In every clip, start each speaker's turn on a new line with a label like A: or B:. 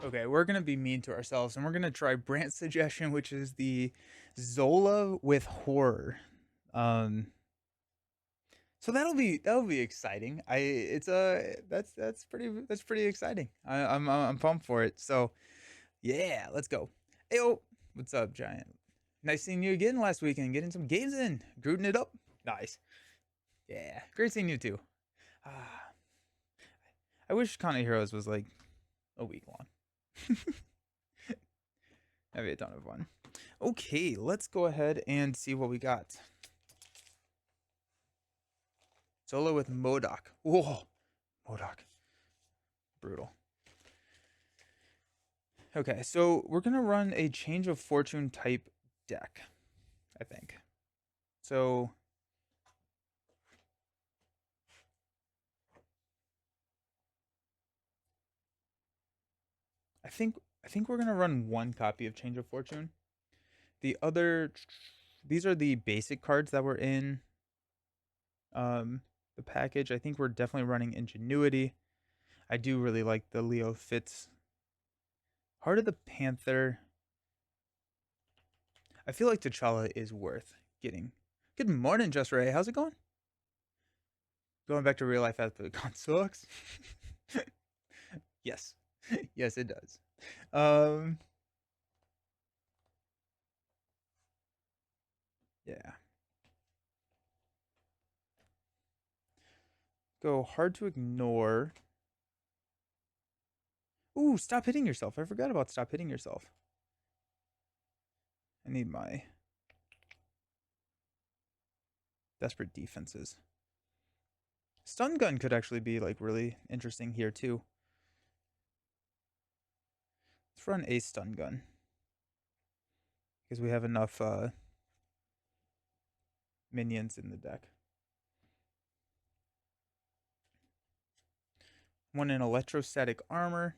A: Okay, we're gonna be mean to ourselves, and we're gonna try Brant's suggestion, which is the Zola with horror. Um, so that'll be exciting. That's pretty exciting. I'm pumped for it. So yeah, let's go. Hey, what's up, Giant? Nice seeing you again last weekend, getting some games in, grooting it up. Nice. Yeah, great seeing you too. Ah, I wish Con of Heroes was like a week long. That'd be a ton of fun. Okay, let's go ahead and see what we got. Solo with Modok. Whoa, Modok. Brutal. Okay, so we're gonna run a change of fortune type deck, I think. So I think I think we're gonna run one copy of Change of Fortune. The other, these are the basic cards that were in um the package. I think we're definitely running Ingenuity. I do really like the Leo Fitz. Heart of the Panther. I feel like T'Challa is worth getting. Good morning, Just Ray. How's it going? Going back to real life after the con sucks. Yes, yes, it does. Um, yeah. Go hard to ignore. Ooh, stop hitting yourself. I forgot about stop hitting yourself. I need my desperate defenses. Stun gun could actually be like really interesting here too. Let's run a stun gun because we have enough minions in the deck. One in electrostatic armor.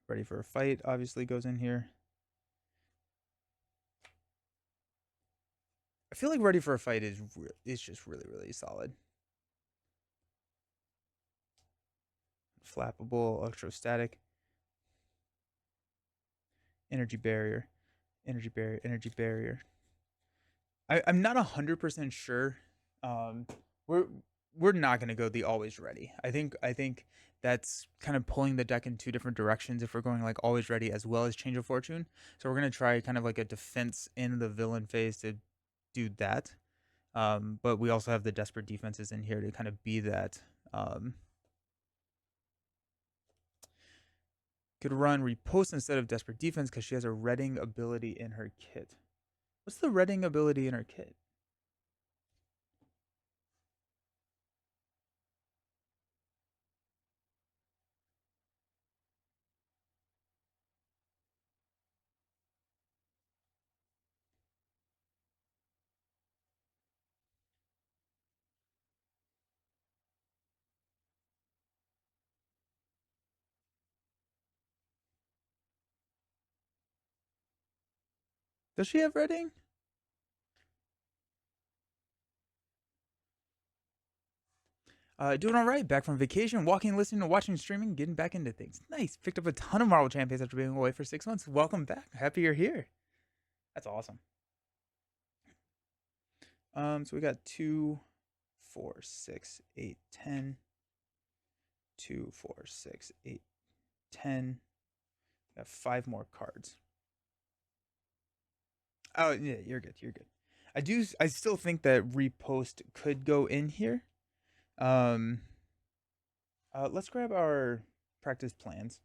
A: Ready for a fight obviously goes in here. I feel like ready for a fight is just really solid. Flappable, electrostatic, energy barrier, energy barrier, energy barrier. I'm not 100% sure. Um, we're we're not gonna go the always ready. I think that's kind of pulling the deck in two different directions if we're going like always ready as well as change of fortune. So we're gonna try kind of like a defense in the villain phase to do that. But we also have the desperate defenses in here to kind of be that. Um, could run repost instead of desperate defense because she has a redding ability in her kit. What's the redding ability in her kit? Does she have redding? Doing all right. Back from vacation, walking, listening, and watching streaming, getting back into things. Nice. Picked up a ton of Marvel Champions after being away for 6 months. Welcome back. Happy you're here. That's awesome. So we got 2, 4, 6, 8, 10. 2, 4, 6, 8, 10. We got 5 more cards. Oh yeah, you're good. You're good. I still think that repost could go in here. Um, let's grab our practice plans.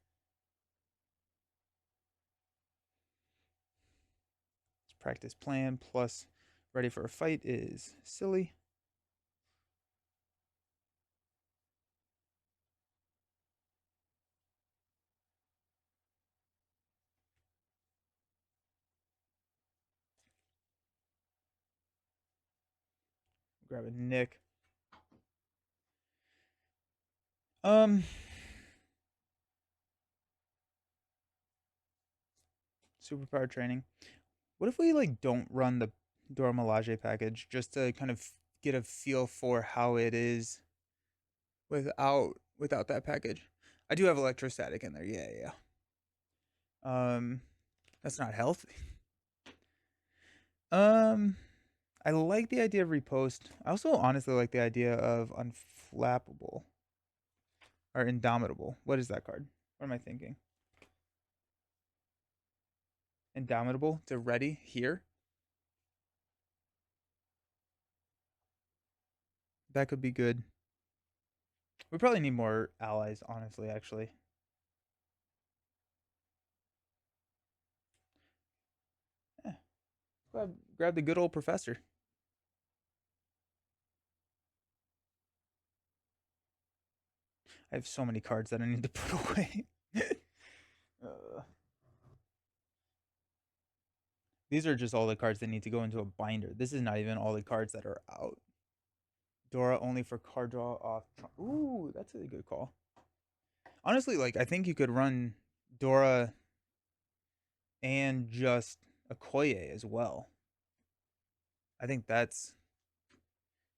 A: Practice plan plus ready for a fight is silly. Grab a Nick. Um, superpower training. What if we like don't run the Dora Milaje package just to kind of get a feel for how it is without that package. I do have electrostatic in there. Yeah, yeah. That's not healthy. Um, I like the idea of repost. I also honestly like the idea of unflappable or indomitable. What is that card? What am I thinking? Indomitable to ready here. That could be good. We probably need more allies, honestly, actually. Eh, grab the good old professor. I have so many cards that I need to put away. uh, these are just all the cards that need to go into a binder. This is not even all the cards that are out. Dora only for card draw off. Ooh, that's a good call. Honestly, like I think you could run Dora and just Okoye as well. I think that's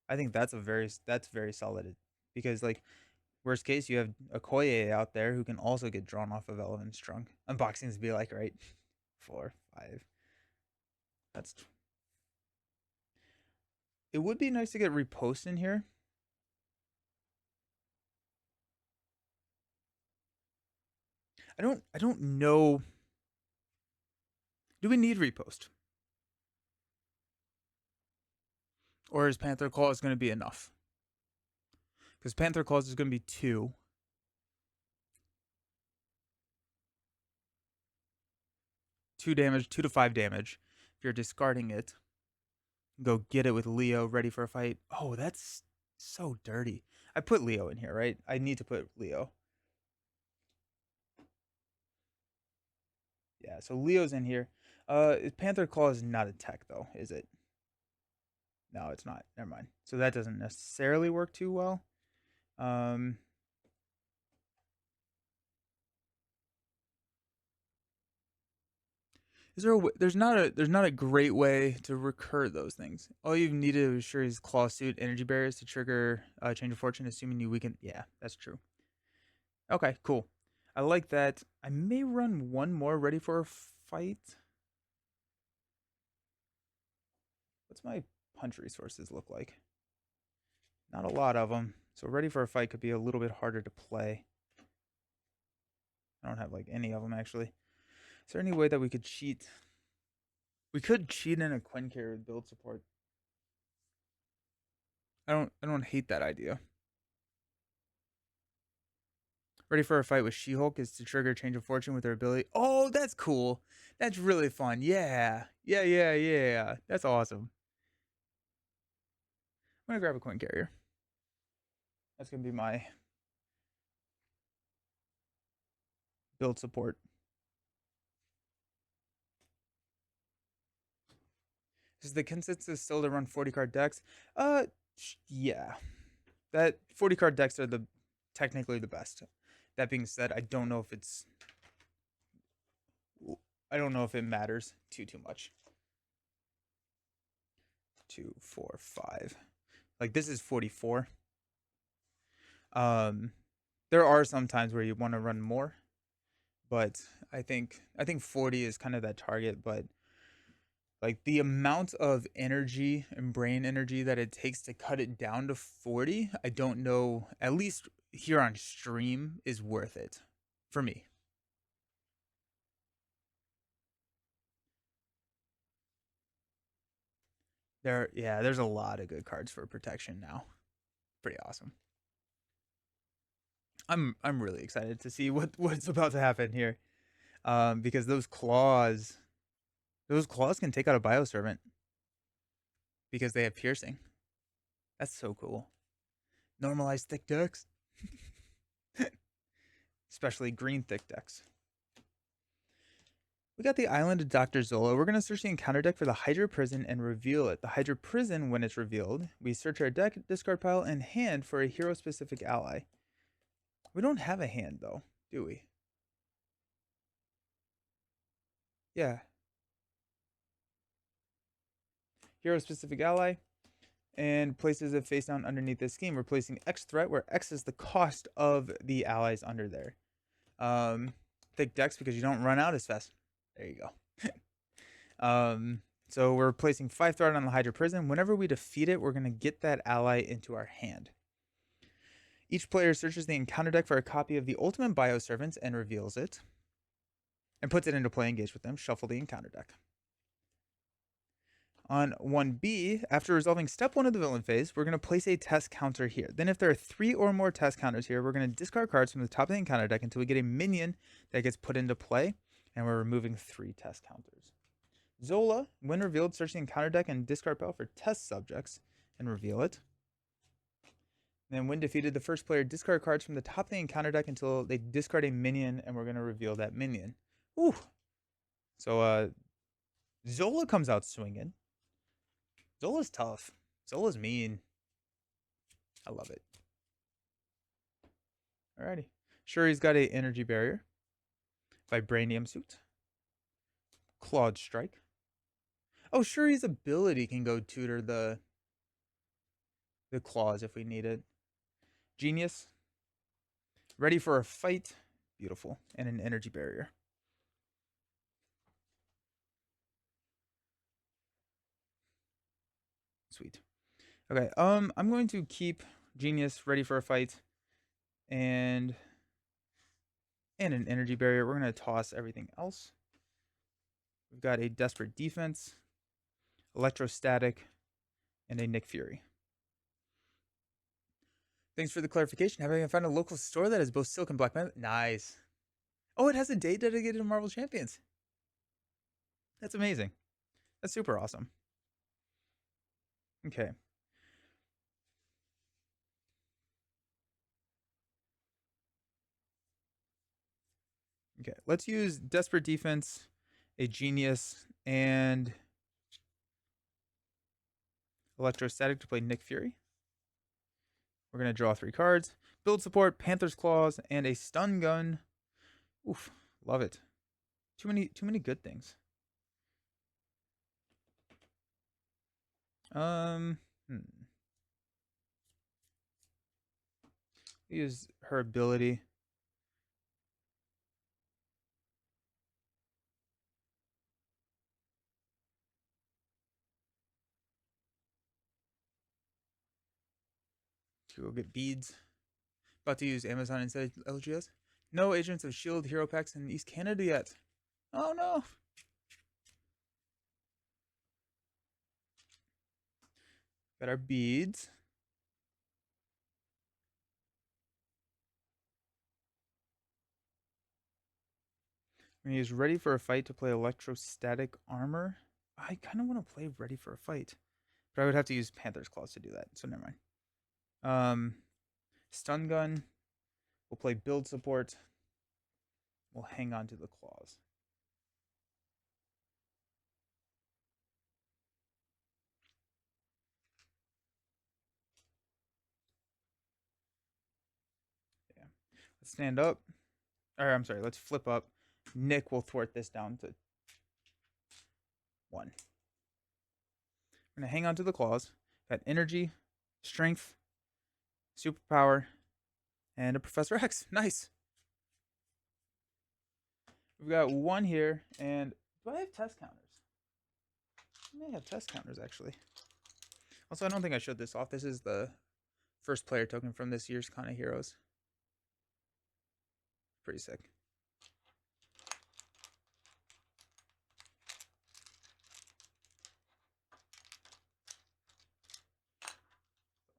A: that's very solid because like worst case you have Okoye out there who can also get drawn off of Elephant's Trunk. Unboxings be like right 4, 5. That's it would be nice to get repost in here. I don't know. Do we need repost? Or is Panther Claws going to be enough? Because Panther Claws is going to be 2. 2 damage, 2 to 5 damage. If you're discarding it, go get it with Leo ready for a fight. Oh, that's so dirty. I put Leo in here, right? I need to put Leo. Yeah, so Leo's in here. Panther Claw is not a tech though, is it? No, it's not. Never mind. So that doesn't necessarily work too well. Um, is there there's not a great way to recur those things. All you need to ensure is Claw Suit energy barriers to trigger Change of Fortune, assuming you weaken. Yeah, that's true. Okay, cool. I like that. I may run one more ready for a fight. What's my punch resources look like? Not a lot of them. So ready for a fight could be a little bit harder to play. I don't have like any of them actually. Is there any way that we could cheat? We could cheat in a Quinn carry with build support. I don't hate that idea. Ready for a fight with She-Hulk is to trigger Change of Fortune with her ability. Oh, that's cool. That's really fun. Yeah. Yeah, yeah, yeah. That's awesome. I'm gonna grab a Quinn carrier. That's gonna be my build support. Is the consensus still to run 40 card decks? Yeah. That 40 card decks are the technically the best. That being said, I don't know if it matters too much. 2, 4, 5. Like this is 44. Um, there are some times where you want to run more, but I think 40 is kind of that target. But like the amount of energy and brain energy that it takes to cut it down to 40, I don't know. At least here on stream is worth it for me. There's a lot of good cards for protection now. Pretty awesome. I'm really excited to see what's about to happen here. Because those claws can take out a bioservant because they have piercing. That's so cool. Normalized thick decks, especially green thick decks. We got the Island of Dr. Zola. We're going to search the encounter deck for the Hydra Prison and reveal it. The Hydra Prison, when it's revealed, we search our deck, discard pile, and hand for a hero-specific ally. We don't have a hand, though, do we? Yeah. Hero-specific ally. and places it face down underneath this scheme. We're placing X threat, where X is the cost of the allies under there. Thick Dex because you don't run out as fast. There you go. So we're placing 5 threat on the Hydra Prison. Whenever we defeat it, we're going to get that ally into our hand. Each player searches the encounter deck for a copy of the Ultimate Bioservants and reveals it, and puts it into play, engage with them, shuffle the encounter deck. On 1B, after resolving step 1 of the villain phase, we're going to place a test counter here. Then if there are 3 or more test counters here, we're going to discard cards from the top of the encounter deck until we get a minion that gets put into play, and we're removing 3 test counters. Zola, when revealed, search the encounter deck and discard pile for test subjects and reveal it. Then when defeated, the first player discard cards from the top of the encounter deck until they discard a minion, and we're going to reveal that minion. Ooh. So Zola comes out swinging. Zola's tough. Zola's mean. I love it. Alrighty. Shuri's got a energy barrier. Vibranium suit. Clawed strike. Oh, Shuri's ability can go tutor the claws if we need it. Genius. Ready for a fight. Beautiful. And an energy barrier. Sweet. Okay, I'm going to keep Genius ready for a fight and an energy barrier. We're going to toss everything else. We've got a Desperate Defense, Electrostatic, and a Nick Fury. Thanks for the clarification. Have I found a local store that has both Silk and Black Panther? Nice. Oh, it has a day dedicated to Marvel Champions. That's amazing. That's super awesome. Okay. Okay, let's use Desperate Defense, a Genius, and Electrostatic to play Nick Fury. We're going to draw 3 cards. Build support, Panther's Claws, and a Stun Gun. Oof, love it. Too many good things. Use her ability. To go get beads. About to use Amazon instead of LGS. No Agents of S.H.I.E.L.D. hero packs in East Canada yet. Oh no. Got our beads. We're going to use Ready for a Fight to play Electrostatic Armor. I kind of want to play Ready for a Fight, but I would have to use Panther's Claws to do that, so never mind. Stun Gun. We'll play Build Support. We'll hang on to the Claws. Yeah. Let's stand up. Or, I'm sorry, let's flip up. Nick will thwart this down to 1. We're going to hang on to the Claws. Got Energy, Strength, Superpower, and a Professor X. Nice. We've got 1 here, and do I have test counters? I may have test counters, actually. Also, I don't think I showed this off. This is the first player token from this year's Con of Heroes. Pretty sick.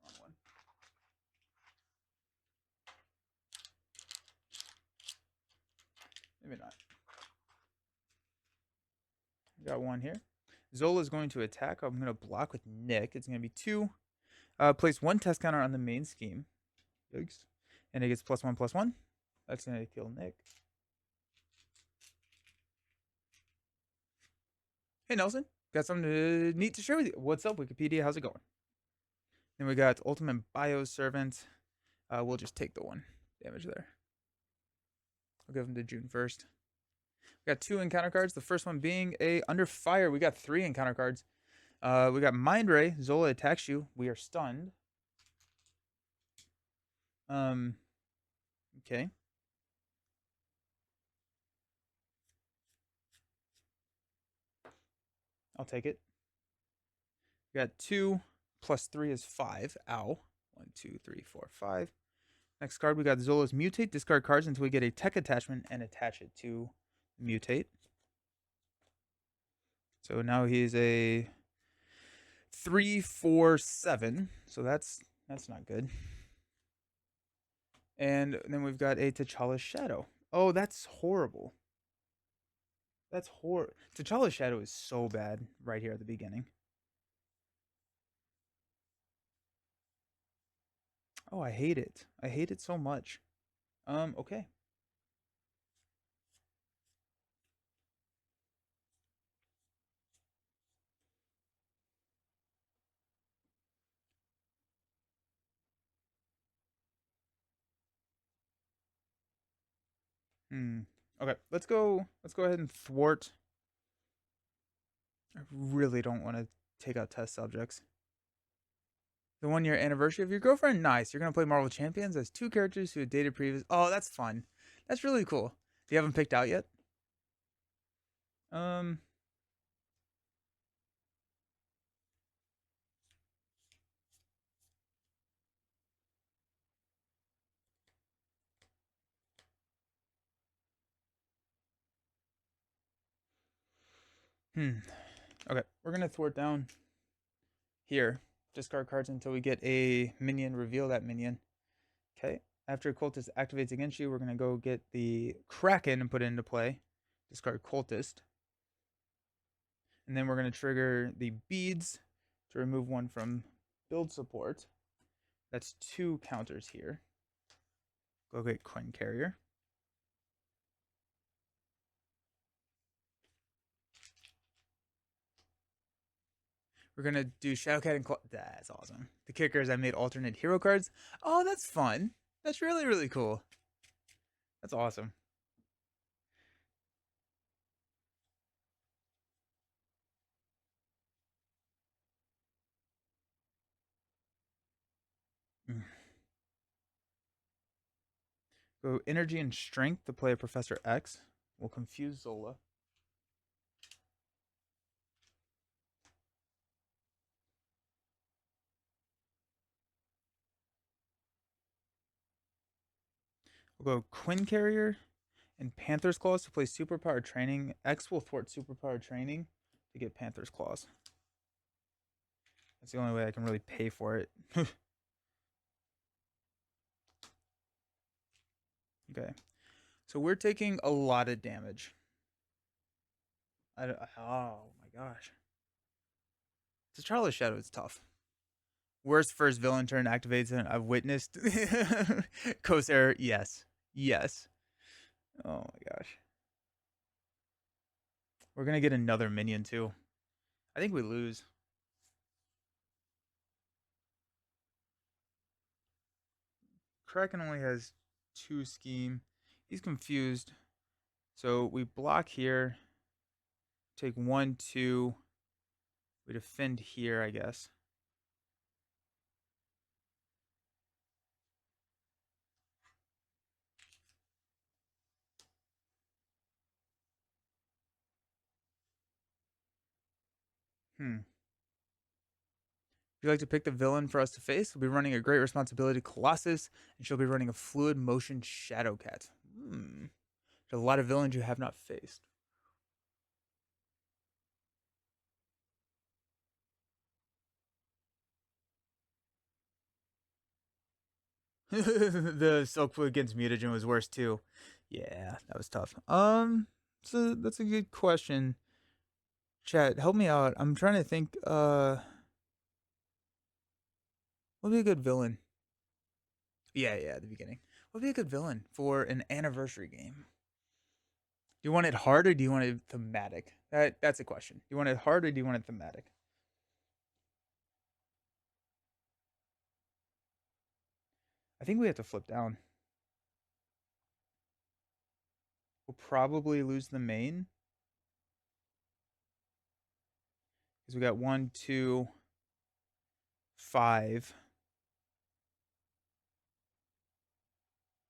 A: Wrong one. Maybe not. Got 1 here. Zola is going to attack. I'm going to block with Nick. It's going to be 2. Place 1 test counter on the main scheme. Yikes. And it gets +1/+1. That's going to kill Nick. Hey, Nelson. Got something neat to share with you. What's up, Wikipedia? How's it going? Then we got Ultimate Bioservant. We'll just take the 1 damage there. I'll give him to June 1st. We got 2 encounter cards. The first one being a Under Fire. We got 3 encounter cards. We got Mind Ray. Zola attacks you. We are stunned. Um, okay. I'll take it. We got 2 plus 3 is 5. Ow. 1, 2, 3, 4, 5. Next card, we got Zola's Mutate. Discard cards until we get a tech attachment and attach it to Mutate. So now he's a 3, 4, 7. So that's not good. And then we've got a T'Challa's Shadow. Oh, that's horrible. That's horrible. T'Challa's Shadow is so bad right here at the beginning. Oh, I hate it. I hate it so much. Okay. Hmm. Okay, let's go ahead and thwart. I really don't want to take out test subjects. The 1 year anniversary of your girlfriend? Nice. You're gonna play Marvel Champions as 2 characters who had dated previous. Oh, that's fun. That's really cool. Do you have them picked out yet? Um. Hmm. Okay, we're gonna thwart down here. Discard cards until we get a minion. Reveal that minion. Okay. After Cultist activates against you, we're gonna go get the Kraken and put it into play. Discard Cultist. And then we're going to trigger the beads to remove 1 from build support. That's 2 counters here. Go get Coin Carrier. We're going to do Shadowcat and That's awesome. The kicker is I made alternate hero cards. Oh, that's fun. That's really, really cool. That's awesome. Mm. Go Energy and Strength to play a Professor X. We'll confuse Zola. We'll go Quinn Carrier and Panther's Claws to play Superpower Training. X will thwart Superpower Training to get Panther's Claws. That's the only way I can really pay for it. Okay. So we're taking a lot of damage. Oh my gosh. T'Challa's Shadow is tough. Worst first villain turn activates and I've witnessed. Corsair, yes. Yes. Oh my gosh. We're going to get another minion too. I think we lose. Kraken only has 2 scheme. He's confused. So we block here. Take 1, 2. We defend here, I guess. Hmm. If you'd like to pick the villain for us to face, we'll be running a Great Responsibility Colossus, and she'll be running a Fluid Motion Shadowcat. There's a lot of villains you have not faced. The Silk against Mutagen was worse too. Yeah, that was tough. So that's a good question. Chat, help me out. I'm trying to think. What would be a good villain? Yeah, at the beginning. What would be a good villain for an anniversary game? Do you want it hard or do you want it thematic? That's a question. Do you want it hard or do you want it thematic? I think we have to flip down. We'll probably lose the main. Because we got 1, 2, 5.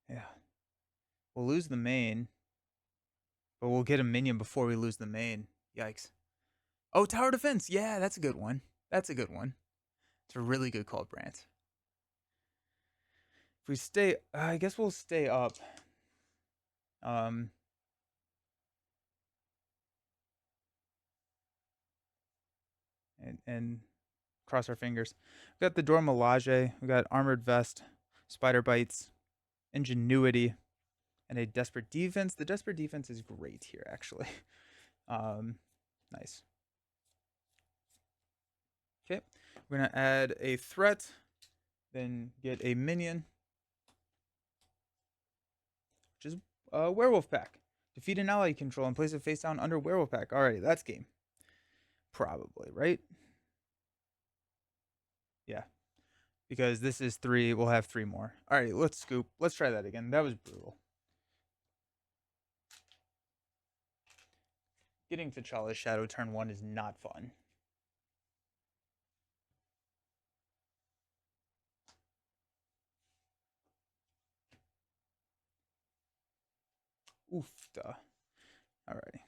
A: Yeah. We'll lose the main, but we'll get a minion before we lose the main. Yikes. Oh, tower defense. Yeah, that's a good one. That's a good one. It's a really good call, Brant. If we stay, I guess we'll stay up. Um, and cross our fingers. We got the Dora Milaje. We got armored vest, spider bites, ingenuity, and a desperate defense. The desperate defense is great here, actually. Nice. Okay, we're gonna add a threat, then get a minion, which is a werewolf pack. Defeat an ally control and place it face down under werewolf pack. Alright, that's game. Probably, right? Yeah. Because this is 3, we'll have 3 more. Alright, let's scoop. Let's try that again. That was brutal. Getting T'Challa's Shadow turn 1 is not fun. Oofta. Alrighty.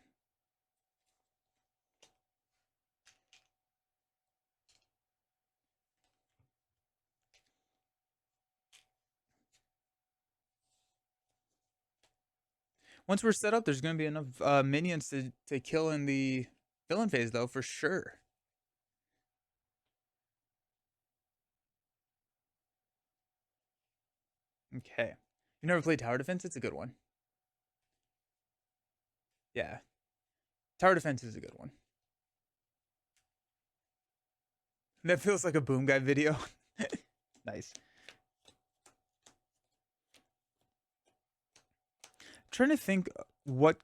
A: Once we're set up, there's going to be enough minions to kill in the villain phase, though, for sure. Okay. You've never played Tower Defense? It's a good one. Yeah. Tower Defense is a good one. That feels like a Boom Guy video. Nice. I'm trying to think what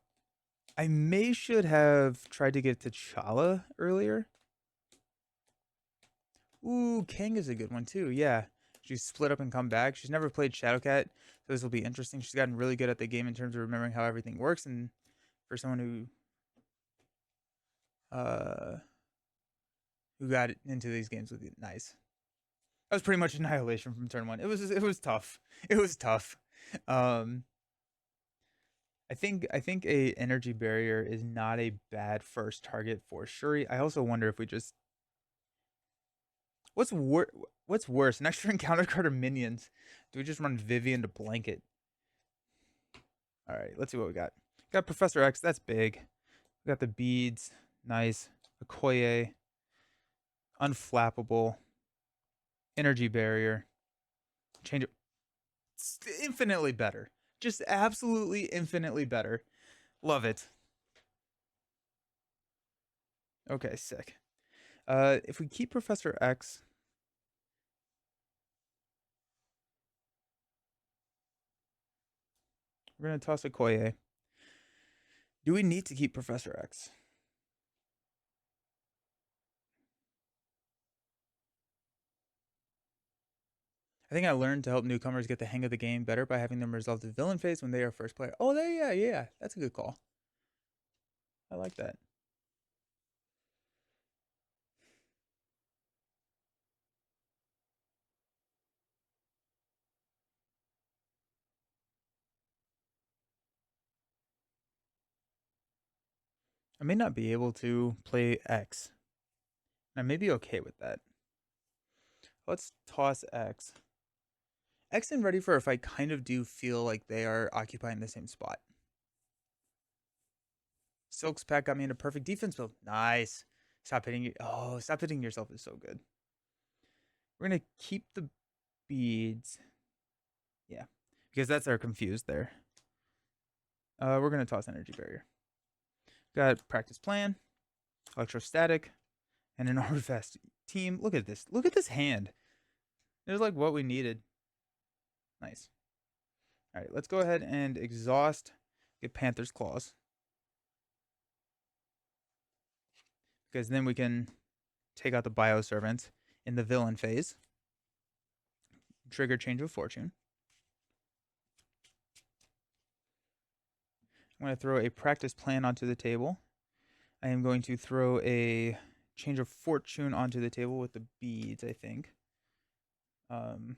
A: I should have tried to get T'Challa earlier. Ooh, Kang is a good one too. Yeah. She's split up and come back. She's never played Shadowcat, so this will be interesting. She's gotten really good at the game in terms of remembering how everything works, and for someone who got into these games with it, nice. That was pretty much annihilation from turn 1. It was tough. It was tough. I think a energy barrier is not a bad first target for Shuri. I also wonder if we just what's worse, an extra encounter card or minions? Do we just run Vivian to blanket? All right, let's see what we got. Got Professor X. That's big. We got the beads. Nice. Okoye. Unflappable. Energy barrier. Change it. It's infinitely better. Just absolutely infinitely better. Love it. Okay, sick. If we keep Professor X, we're gonna toss Okoye. Do we need to keep Professor X? I think I learned to help newcomers get the hang of the game better by having them resolve the villain phase when they are first player. Oh, yeah. That's a good call. I like that. I may not be able to play X. I may be okay with that. Let's toss X. X and Ready for a Fight kind of do feel like they are occupying the same spot. Silk's pack got me into perfect defense build. Nice. Stop hitting you. Oh, stop hitting yourself is so good. We're going to keep the beads. Yeah, because that's our confused there. We're going to toss energy barrier. Got practice plan, electrostatic, and an Armfest team. Look at this. Look at this hand. It was like what we needed. Nice. All right, let's go ahead and exhaust. Get Panther's claws. Because then we can take out the bioservant in the villain phase. Trigger change of fortune. I'm going to throw a practice plan onto the table. I am going to throw a Change of Fortune onto the table with the beads, I think. Um,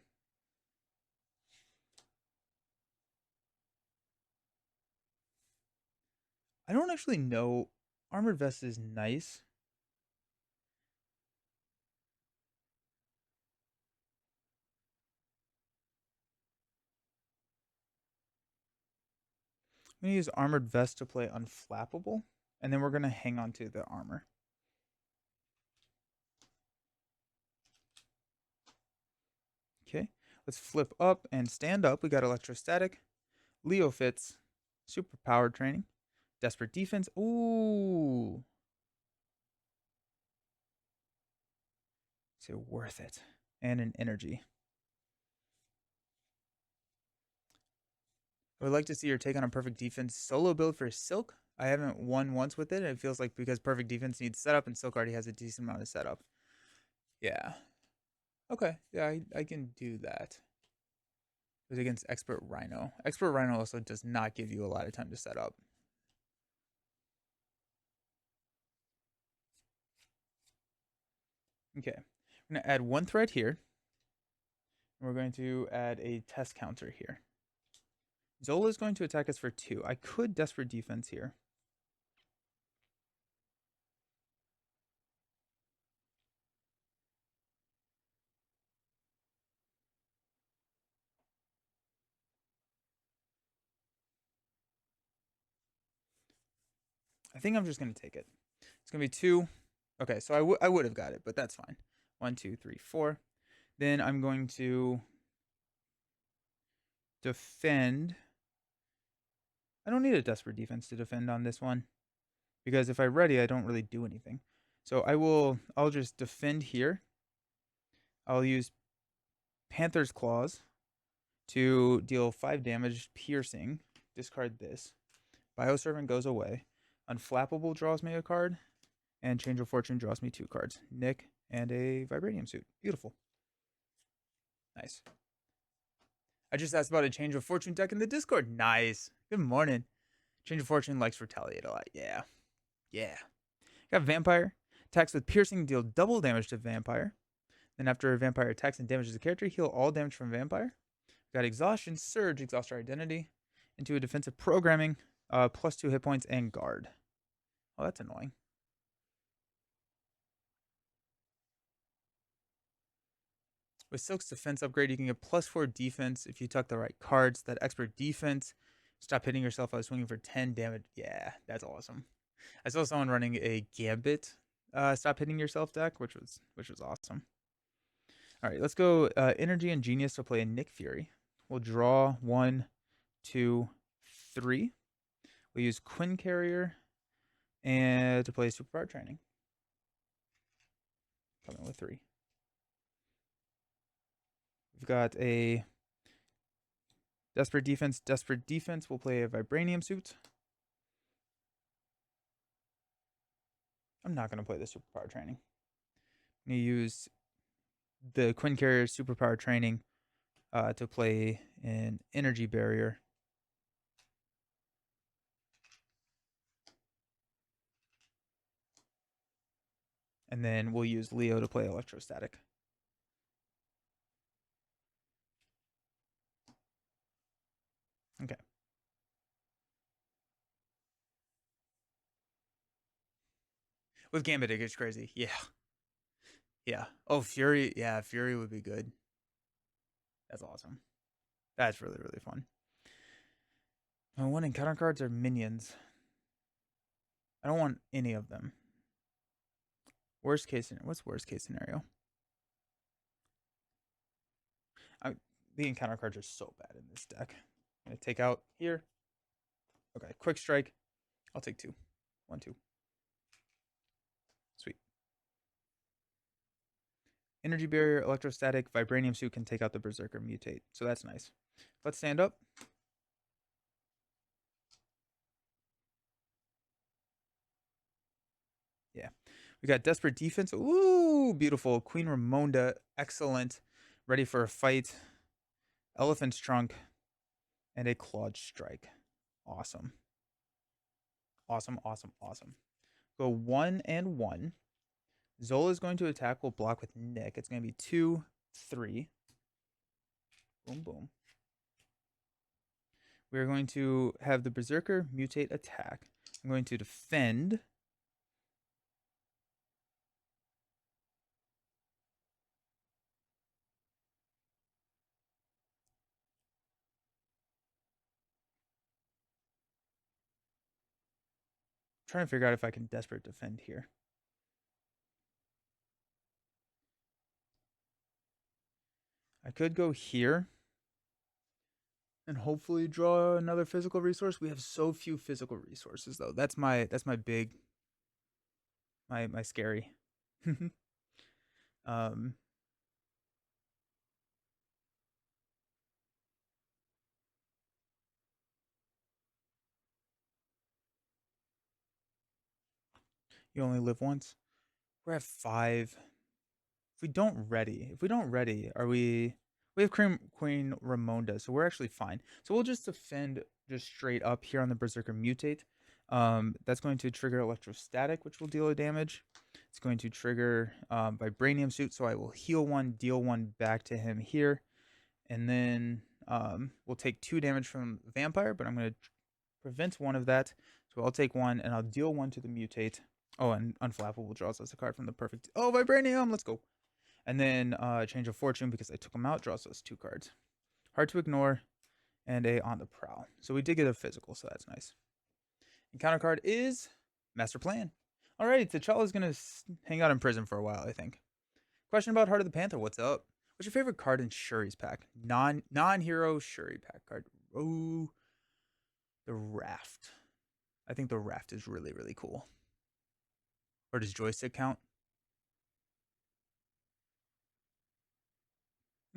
A: I don't actually know. Armored Vest is nice. I'm going to use Armored Vest to play Unflappable, and then we're going to hang on to the armor. Okay, let's flip up and stand up. We got Electrostatic, Leo Fits, Super Power Training, Desperate Defense. Ooh. So worth it. And an energy. I would like to see your take on a perfect defense solo build for Silk. I haven't won once with it. It feels like because perfect defense needs setup and Silk already has a decent amount of setup. Yeah. Okay. Yeah, I can do that. It was against Expert Rhino. Expert Rhino also does not give you a lot of time to set up. Okay. We're going to add one thread here. And we're going to add a test counter here. Zola is going to attack us for 2. I could Desperate Defense here. I think I'm just going to take it. It's going to be 2. Okay, so I would have got it, but that's fine. 1, 2, 3, 4. Then I'm going to defend. I don't need a Desperate Defense to defend on this one, because if I ready, I don't really do anything. So I'll just defend here. I'll use Panther's Claws to deal 5 damage piercing. Discard this. Bioservant goes away. Unflappable draws me a card. And Change of Fortune draws me 2 cards. Nick and a Vibranium Suit. Beautiful. Nice. I just asked about a Change of Fortune deck in the Discord. Nice. Good morning. Change of Fortune likes Retaliate a lot. Yeah. Yeah. Got Vampire. Attacks with Piercing, deal double damage to Vampire. Then after a Vampire attacks and damages a character, heal all damage from Vampire. Got Exhaustion, Surge, Exhaust our Identity into a defensive programming, plus 2 hit points, and Guard. Oh, that's annoying. With Silk's defense upgrade, you can get plus 4 defense if you tuck the right cards. That Expert Defense, stop hitting yourself while swinging for 10 damage. Yeah, that's awesome. I saw someone running a Gambit stop hitting yourself deck, which was awesome. All right, let's go Energy and Genius to play a Nick Fury. We'll draw 1, 2, 3. We'll use Quinn Carrier and to play Superpower Training. Coming with 3. We've got a Desperate Defense. Desperate Defense will play a Vibranium Suit. I'm not going to play the Superpower Training. I'm going to use the Quinn Carrier Superpower Training to play an Energy Barrier. And then we'll use Leo to play Electrostatic. Okay. With Gambit, it gets crazy. Yeah. Yeah. Oh, Fury. Yeah, Fury would be good. That's awesome. That's really, really fun. My one encounter cards are minions. I don't want any of them. Worst case scenario. What's worst case scenario? The encounter cards are so bad in this deck. I'm going to take out here. Okay, Quick Strike. I'll take 2. 1, 2. Sweet. Energy Barrier, Electrostatic, Vibranium Suit can take out the Berserker Mutate. So that's nice. Let's stand up. Yeah. We got Desperate Defense. Ooh, beautiful. Queen Ramonda. Excellent. Ready for a fight. Elephant's Trunk. And a Clawed Strike. Awesome. Awesome, awesome, awesome. Go 1 and 1. Zola is going to attack. We'll block with Nick. It's going to be 2, 3. Boom, boom. We're going to have the Berserker mutate attack. I'm going to defend. I'm trying to figure out if I can desperate defend here. I could go here and hopefully draw another physical resource. We have so few physical resources though. That's my big my scary. um you only live once. We're at 5. If we don't ready, are we have Queen Ramonda, so we're actually fine. So we'll just defend just straight up here on the Berserker mutate. That's going to trigger electrostatic, which will deal a damage. It's going to trigger vibranium suit, so I will heal 1, deal 1 back to him here, and then we'll take 2 damage from vampire, but I'm going to prevent 1 of that. So I'll take 1 and I'll deal 1 to the mutate. Oh, and Unflappable draws us a card from the perfect. Oh, vibranium, let's go. And then change of fortune because I took him out, draws us 2 cards. Hard to ignore, and a on the prowl. So we did get a physical, so that's nice. And counter card is Master Plan. Alright, T'Challa's gonna hang out in prison for a while, I think. Question about Heart of the Panther, what's up? What's your favorite card in Shuri's pack? Non-hero Shuri pack card. Oh, the Raft. I think the Raft is really, really cool. Or does Joystick count?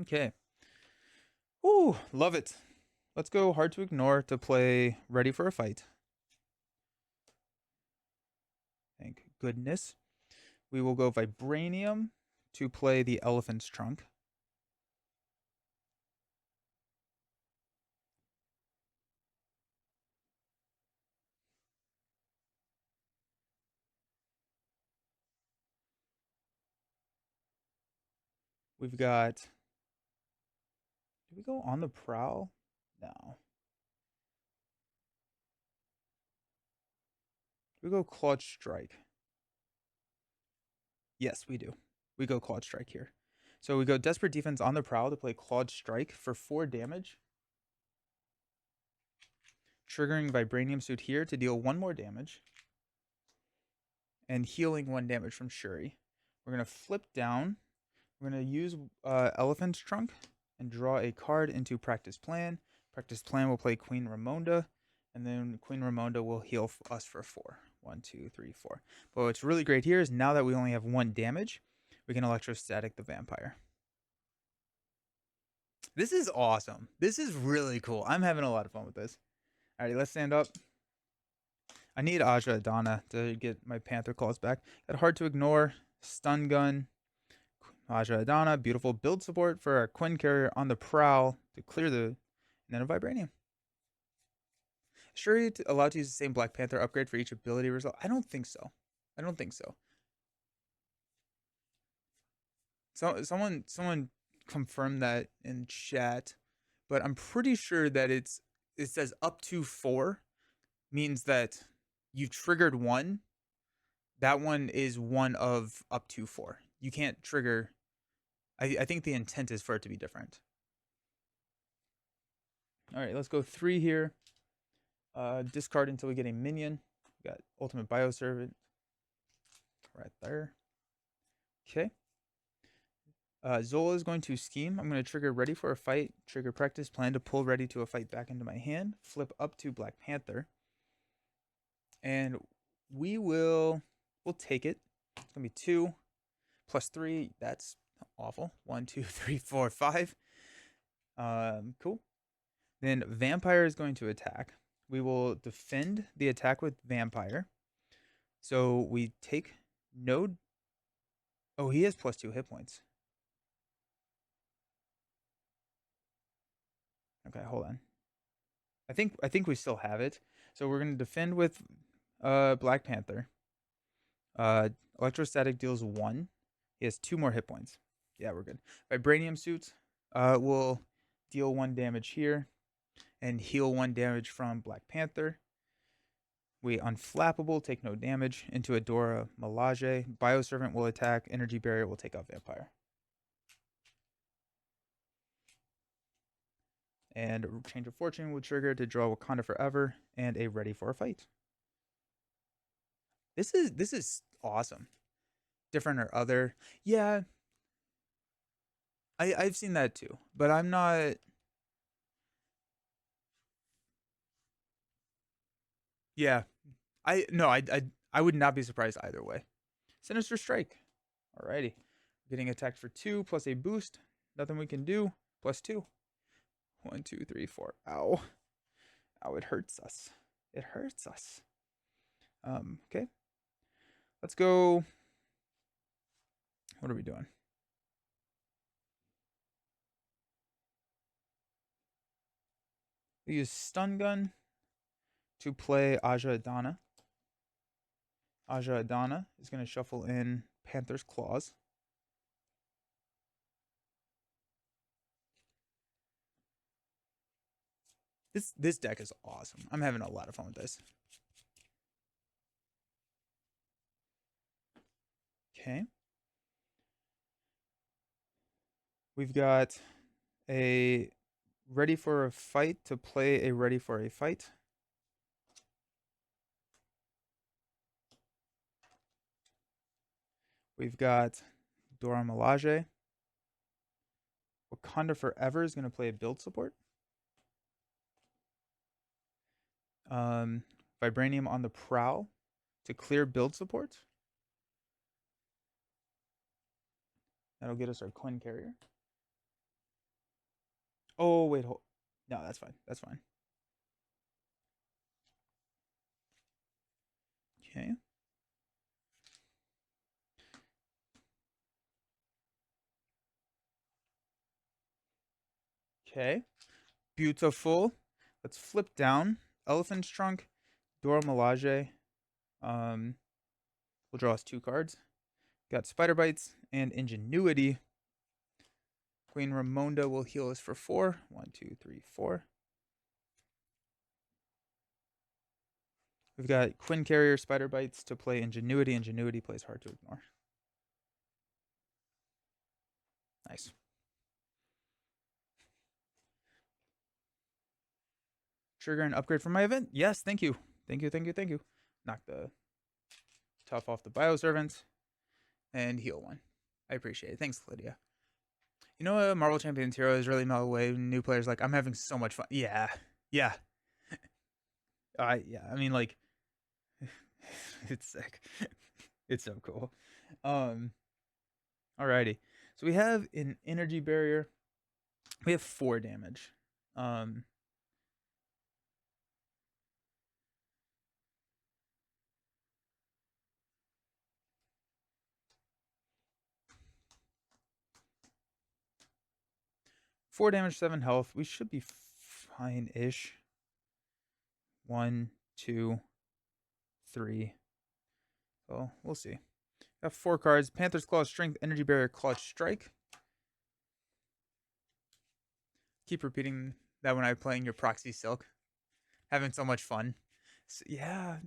A: Okay. Ooh, love it. Let's go Hard to Ignore to play Ready for a Fight. Thank goodness. We will go Vibranium to play the Elephant's Trunk. We've got. Did we go on the prowl? No. We go Claude Strike. Yes, we do. We go Claude Strike here. So we go Desperate Defense on the prowl to play Claude Strike for 4 damage. Triggering Vibranium Suit here to deal 1 more damage. And healing 1 damage from Shuri. We're going to flip down. We're going to use Elephant's Trunk and draw a card into Practice Plan. Practice Plan will play Queen Ramonda, and then Queen Ramonda will heal us for 4. 1, 2, 3, 4. But what's really great here is now that we only have 1 damage, we can electrostatic the vampire. This is awesome. This is really cool. I'm having a lot of fun with this. Alrighty, let's stand up. I need Aja Adana to get my Panther claws back. Got Hard to Ignore, Stun Gun, Aja Adana, beautiful build support for our Quinn carrier on the prowl to clear the, and then a Vibranium. Shuri allowed to use the same Black Panther upgrade for each ability result? I don't think so. I don't think so. So someone confirmed that in chat, but I'm pretty sure that it says up to 4 means that you've triggered 1. That one is one of up to 4. You can't trigger. I think the intent is for it to be different. All right, let's go 3 here. Discard until we get a minion. We got Ultimate Bioservant right there. Okay. Zola is going to scheme. I'm going to trigger Ready for a Fight, trigger Practice Plan to pull Ready to a Fight back into my hand, flip up to Black Panther, and we'll take it. It's going to be 2 plus 3. That's awful. 1, 2, 3, 4, 5. Cool. Then Vampire is going to attack. We will defend the attack with Vampire. So we take no. Oh, he has plus 2 hit points. Okay, hold on. I think we still have it. So we're gonna defend with Black Panther. Uh, Electrostatic deals 1. He has 2 more hit points. Yeah, we're good. Vibranium suit will deal 1 damage here and heal 1 damage from Black Panther. We unflappable, take no damage into Adora Melage. Bioservant will attack. Energy Barrier will take out Vampire. And Change of Fortune will trigger to draw Wakanda Forever and a Ready for a Fight. This is awesome. Different or other. Yeah, I've seen that too, but I'm not. Yeah, I no, I would not be surprised either way. Sinister Strike. Alrighty, getting attacked for 2 plus a boost. Nothing we can do. Plus 2. 1, 2, 3, 4. Ow, ow! It hurts us. It hurts us. Okay. Let's go. What are we doing? We use Stun Gun to play Aja Adana. Aja Adana is going to shuffle in Panther's Claws. This deck is awesome. I'm having a lot of fun with this. Okay. We've got a Ready for a Fight to play a Ready for a Fight. We've got Dora Milaje. Wakanda Forever is going to play a build support. Vibranium on the Prowl to clear build support. That'll get us our Quinn Carrier. Oh, wait, hold. No, that's fine. That's fine. Okay. Okay. Beautiful. Let's flip down. Elephant's Trunk, Dora Milaje. We'll draw us 2 cards. Got Spider Bites and Ingenuity. Queen Ramonda will heal us for 4. 1, 2, 3, 4. We've got Quinn Carrier, Spider Bites to play Ingenuity. Ingenuity plays Hard to Ignore. Nice. Trigger an upgrade for my event? Yes, thank you. Thank you, thank you, thank you. Knock the tough off the Bioservant and heal 1. I appreciate it. Thanks, Lydia. You know, Marvel Champions Hero is really melt away. New players like, I'm having so much fun. Yeah, yeah. Yeah. I mean, like, it's sick. It's so cool. Alrighty. So we have an energy barrier. We have 4 damage. 4 damage, 7 health. We should be fine-ish. 1, 2, 3. Well, we'll see. Got 4 cards. Panther's Claw, Strength, Energy Barrier, Clutch, Strike. Keep repeating that when I'm playing your Proxy Silk. Having so much fun. So, yeah.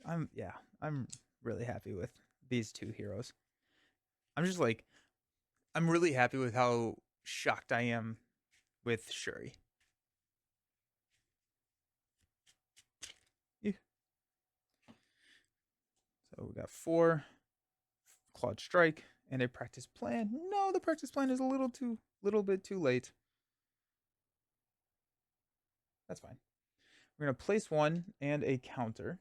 A: I'm really happy with these 2 heroes. I'm really happy with how shocked I am with Shuri. Yeah. So we got 4 Claude Strike and a practice plan. No, the practice plan is a little bit too late. That's fine. We're gonna place 1 and a counter.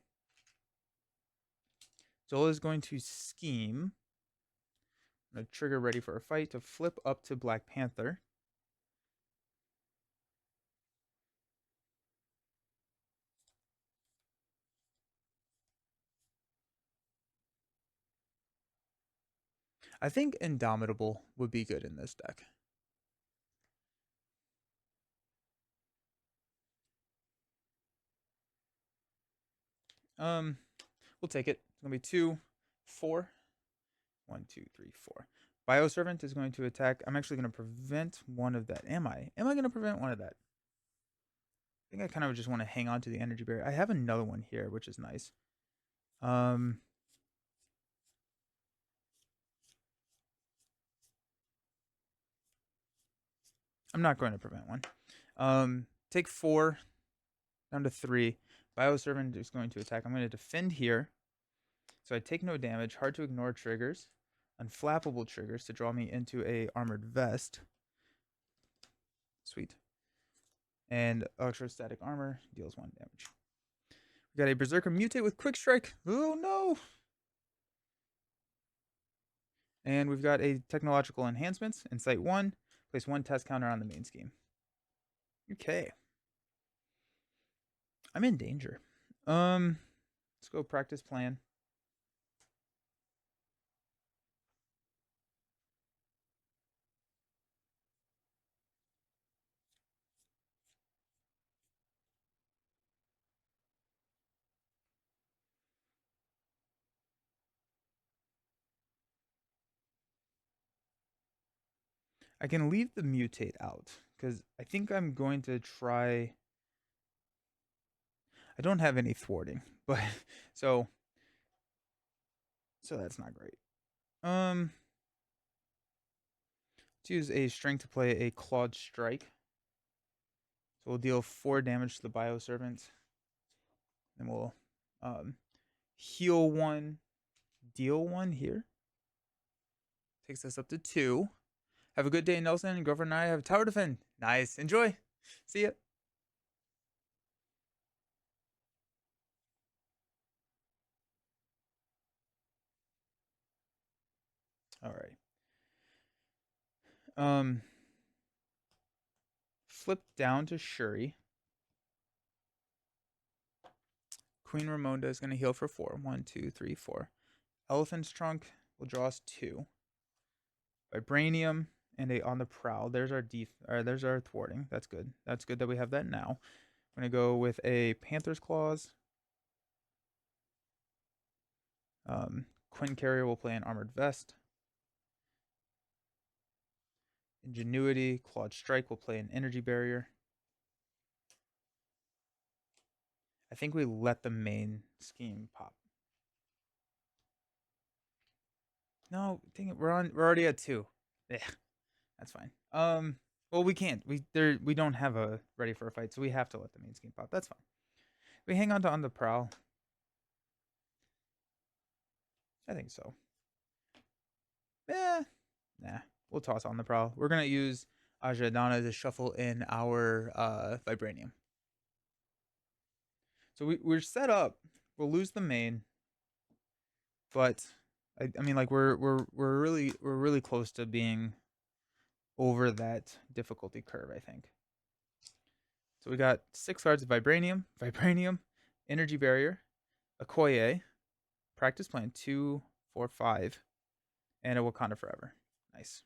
A: Zola is going to scheme. I'm gonna trigger Ready for a Fight to flip up to Black Panther. I think Indomitable would be good in this deck. We'll We'll take it. It's gonna be 2, 4. 1, 2, 3, 4. Bioservant is going to attack. I'm actually going to prevent one of that. Am I? Am I going to prevent one of that? I think I kind of just want to hang on to the energy barrier. I have another one here, which is nice. I'm not going to prevent one. Take 4 down to 3. Bioservant is going to attack. I'm going to defend here. So I take no damage. Hard to ignore triggers. Unflappable triggers to draw me into a armored vest. Sweet. And electrostatic armor deals 1 damage. We got a Berserker Mutate with Quick Strike. Oh no! And we've got a Technological Enhancements. Insight 1. Place 1 test counter on the main scheme. Okay. I'm in danger. Let's go practice plan. I can leave the mutate out because I think I'm going to try. I don't have any thwarting, but so that's not great. Let's use a strength to play a clawed strike. So we'll deal 4 damage to the bioservant. And we'll heal 1, deal 1 here. Takes us up to 2. Have a good day, Nelson. Girlfriend and I have tower defend. Nice. Enjoy. See ya. All right. Flip down to Shuri. Queen Ramonda is going to heal for 4. 1, 2, 3, 4. Elephant's Trunk will draw us 2. Vibranium and a On the Prowl. There's our there's our thwarting. That's good. That's good that we have that now. I'm going to go with a Panther's Claws. Quinn Carrier will play an Armored Vest. Ingenuity, Clawed Strike will play an Energy Barrier. I think we let the main scheme pop. No, dang it, we're already at 2. Yeah, that's fine. Well, we can't. We don't have a ready for a fight, so we have to let the main scheme pop. That's fine. We hang on to On the Prowl. I think so. Nah. We'll toss On the Prowl. We're gonna use Ajadana to shuffle in our Vibranium. So we're set up. We'll lose the main, but I mean, like we're really close to being over that difficulty curve, I think. So we got 6 cards of Vibranium, Energy Barrier, Okoye, Practice Plan 2, 4, 5, and a Wakanda Forever. Nice.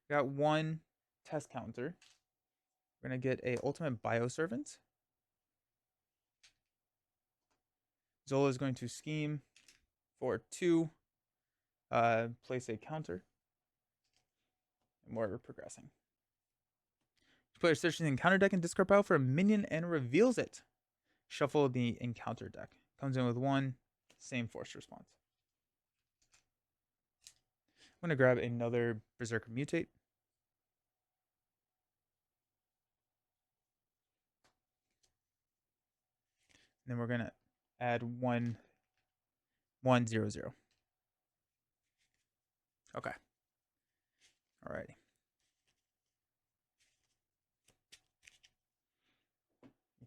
A: We got 1 test counter. We're gonna get a Ultimate Bioservant. Zola is going to scheme for 2, place a counter, and we're progressing. Player searches the encounter deck and discard pile for a minion and reveals it. Shuffle the encounter deck. Comes in with 1, same force response. I'm going to grab another Berserker Mutate. And then we're going to add 1, 1, 0, 0. Okay. Alrighty.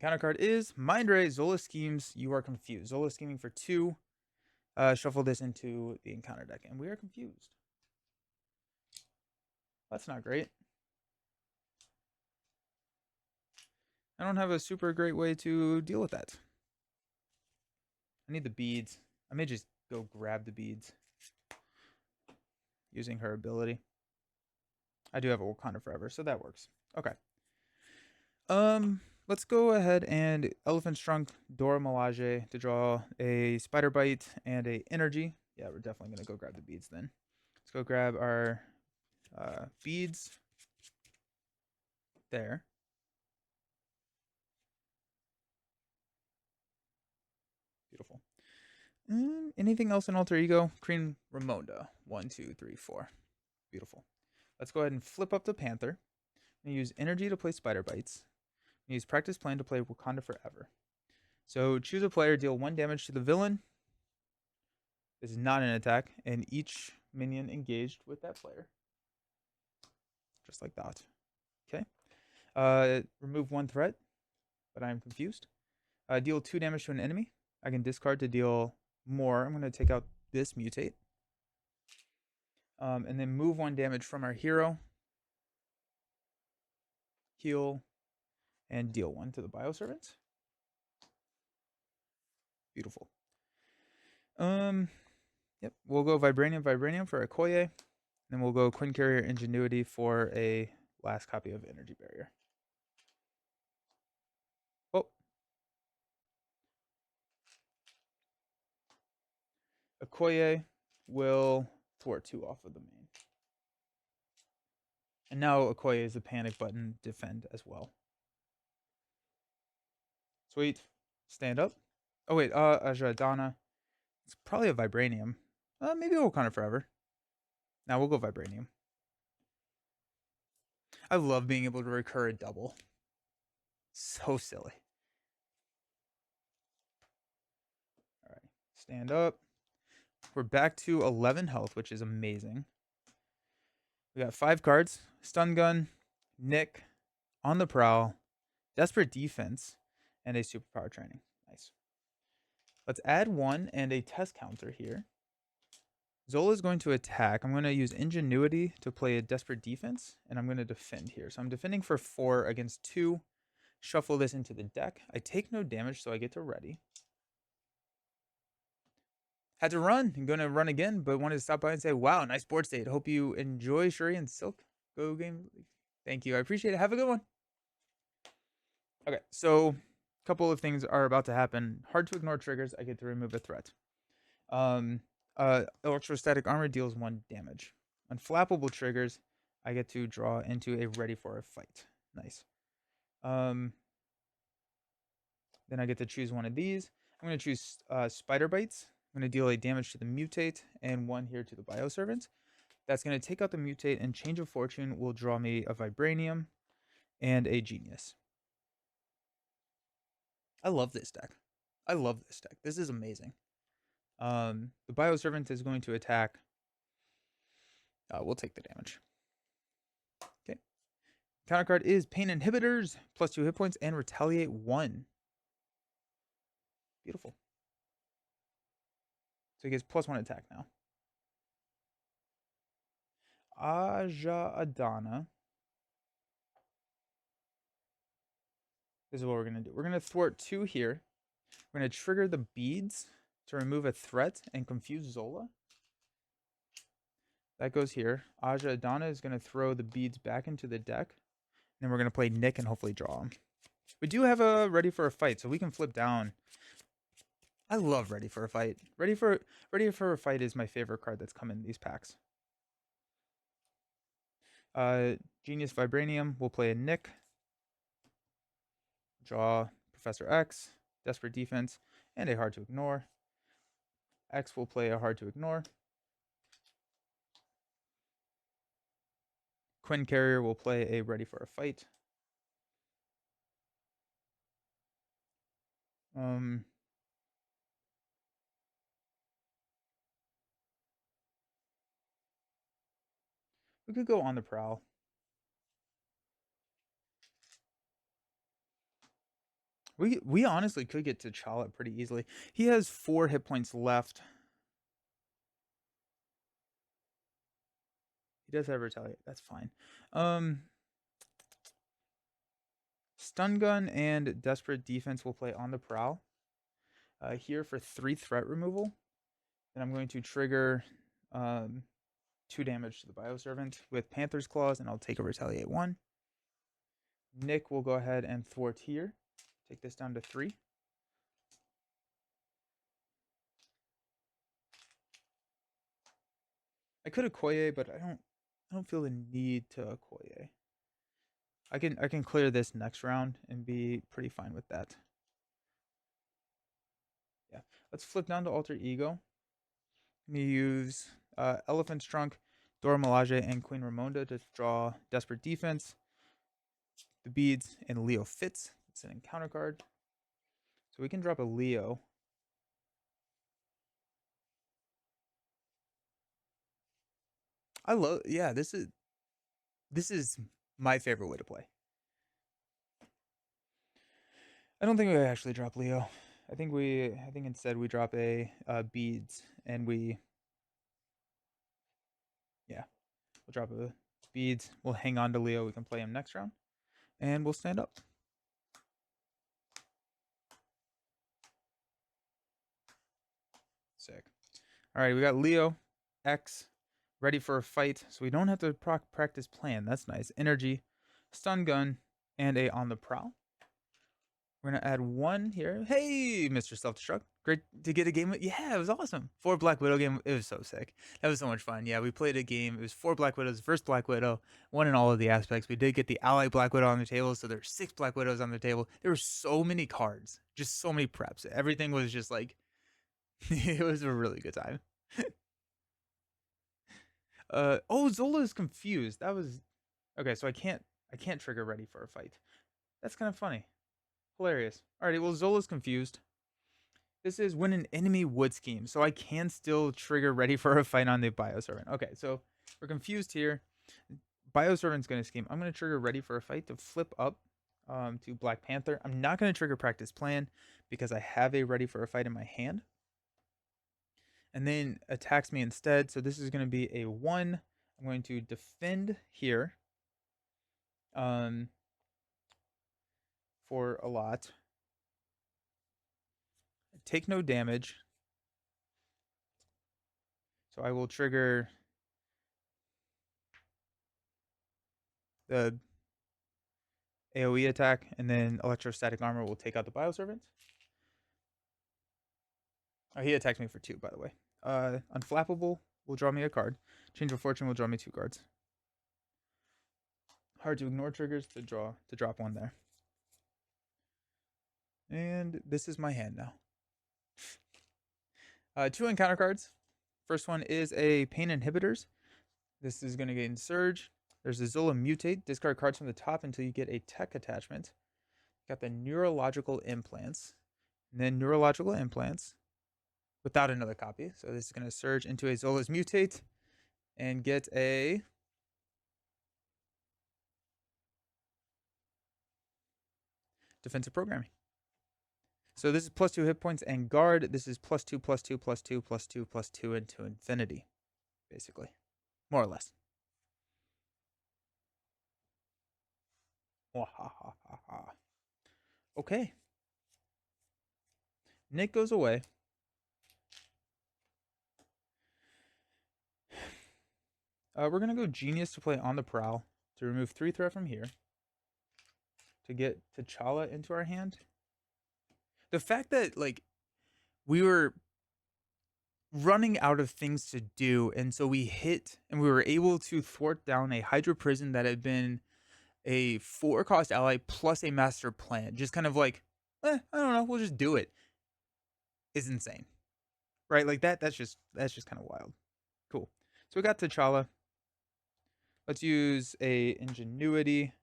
A: Counter card is Mind Ray. Zola schemes. You are confused. Zola scheming for 2. Shuffle this into the encounter deck, and we are confused. That's not great. I don't have a super great way to deal with that. I need the beads. I may just go grab the beads using her ability. I do have a Wakanda Forever, so that works. Okay. let's go ahead and Elephant's Trunk, Dora Milaje to draw a Spider Bite and a Energy. Yeah, we're definitely going to go grab the beads then. Let's go grab our beads there. Beautiful. Anything else in Alter Ego? Cream Ramonda. 1, 2, 3, 4. Beautiful. Let's go ahead and flip up the Panther. I'm going to use Energy to play Spider Bites. I'm going to use Practice Plan to play Wakanda Forever. So choose a player, deal 1 damage to the villain. This is not an attack, and each minion engaged with that player. Just like that. Okay. Remove 1 threat, but I am confused. Deal 2 damage to an enemy. I can discard to deal more. I'm going to take out this mutate. And then move 1 damage from our hero. Heal and deal 1 to the Bioservant. Beautiful. Yep, we'll go Vibranium for a Koye. Then we'll go Quinn Carrier Ingenuity for a last copy of Energy Barrier. Oh. Okoye will thwart 2 off of the main. And now Okoye is a panic button, defend as well. Sweet. Stand up. Oh wait, Ajadana. It's probably a Vibranium. Maybe Wakanda Forever. Now we'll go Vibranium. I love being able to recur a double. So silly. Alright. Stand up. We're back to 11 health, which is amazing. We got 5 cards. Stun Gun, Nick, On the Prowl, Desperate Defense, and a Superpower Training. Nice. Let's add 1 and a test counter here. Zola is going to attack. I'm going to use Ingenuity to play a Desperate Defense, and I'm going to defend here. So I'm defending for 4 against 2. Shuffle this into the deck. I take no damage, so I get to ready. Had to run. I'm going to run again, but wanted to stop by and say, wow, nice board state. Hope you enjoy Shuri and Silk. Go game. Thank you. I appreciate it. Have a good one. Okay, so a couple of things are about to happen. Hard to ignore triggers. I get to remove a threat. Electrostatic armor deals 1 damage. Unflappable triggers, I get to draw into a ready for a fight. Nice. Then I get to choose one of these. I'm going to choose Spider Bites. I'm going to deal a damage to the mutate and 1 here to the Bioservant. That's going to take out the mutate, and Change of Fortune will draw me a Vibranium and a Genius. I love this deck. I love this deck. This is amazing. The Bioservant is going to attack. We'll take the damage. Okay. Counter card is Pain Inhibitors, plus 2 hit points, and Retaliate 1. Beautiful. So he gets plus 1 attack now. Aja Adana. This is what we're going to do. We're going to thwart 2 here. We're going to trigger the beads to remove a threat and confuse Zola. That goes here. Aja Adana is going to throw the beads back into the deck. Then we're going to play Nick and hopefully draw him. We do have a Ready for a Fight, so we can flip down. I love Ready for a Fight. Ready for a Fight is my favorite card that's come in these packs. Genius Vibranium will play a Nick. Draw Professor X, Desperate Defense, and a Hard to Ignore. X will play a Hard to Ignore. Quinn Carrier will play a Ready for a Fight. We could go On the Prowl. We honestly could get T'Challa pretty easily. He has 4 hit points left. He does have Retaliate. That's fine. Stun Gun and Desperate Defense will play On the Prowl. Here for 3 threat removal. And I'm going to trigger 2 damage to the Bioservant with Panther's Claws, and I'll take a Retaliate 1. Nick will go ahead and thwart here. Take this down to 3. I could Okoye, but I don't feel the need to Okoye. I can clear this next round and be pretty fine with that. Yeah. Let's flip down to Alter Ego. I'm gonna use Elephant's Trunk, Dora Milaje, and Queen Ramonda to draw Desperate Defense, the beads, and Leo Fitz. It's an encounter card. So we can drop a Leo. I love yeah, this is my favorite way to play. I don't think we actually drop Leo. I think instead we drop a beads and yeah, we'll drop a beads. We'll hang on to Leo. We can play him next round, and we'll stand up. Sick. All right, we got Leo X ready for a fight, so we don't have to practice plan. That's nice. Energy, stun gun, and a on the prowl. We're gonna add 1 here. Hey, Mr. Self Destruct. Great to get a game. Yeah, it was awesome. 4 Black Widow game. It was so sick. That was so much fun. Yeah, we played a game. It was 4 Black Widows. First Black Widow. Won in all of the aspects. We did get the ally Black Widow on the table, so there's 6 Black Widows on the table. There were so many cards, just so many preps. Everything was just like, it was a really good time. Oh, Zola is confused. That was okay. So I can't trigger ready for a fight. That's kind of funny. Hilarious. Alrighty, well, Zola's confused. This is when an enemy would scheme, so I can still trigger ready for a fight on the Bioservant. Okay, so we're confused here. Bioservant's going to scheme. I'm going to trigger ready for a fight to flip up to Black Panther. I'm not going to trigger practice plan because I have a ready for a fight in my hand. And then attacks me instead, so this is going to be a 1. I'm going to defend here for a lot. Take no damage. So I will trigger the AoE attack, and then Electrostatic Armor will take out the Bioservant. Oh, he attacks me for 2, by the way. Unflappable will draw me a card. Change of Fortune will draw me 2 cards. Hard to ignore triggers to drop 1 there. And this is my hand now. 2 encounter cards. First one is a Pain Inhibitors. This is going to gain Surge. There's a Zola Mutate. Discard cards from the top until you get a tech attachment. Got the Neurological Implants. And then Neurological Implants without another copy. So this is going to surge into a Zola's Mutate and get a Defensive Programming. So this is +2 hit points and guard. This is +2, +2, +2, +2, +2 into infinity, basically. More or less. Okay. Nick goes away. We're going to go Genius to play on the prowl to remove 3 threat from here. To get T'Challa into our hand. The fact that, like, we were running out of things to do, and so we hit and we were able to thwart down a Hydra prison that had been a 4-cost ally plus a master plan. Just kind of like, I don't know, we'll just do it. Is insane. Right? Like that's just kind of wild. Cool. So we got T'Challa. Let's use a Ingenuity,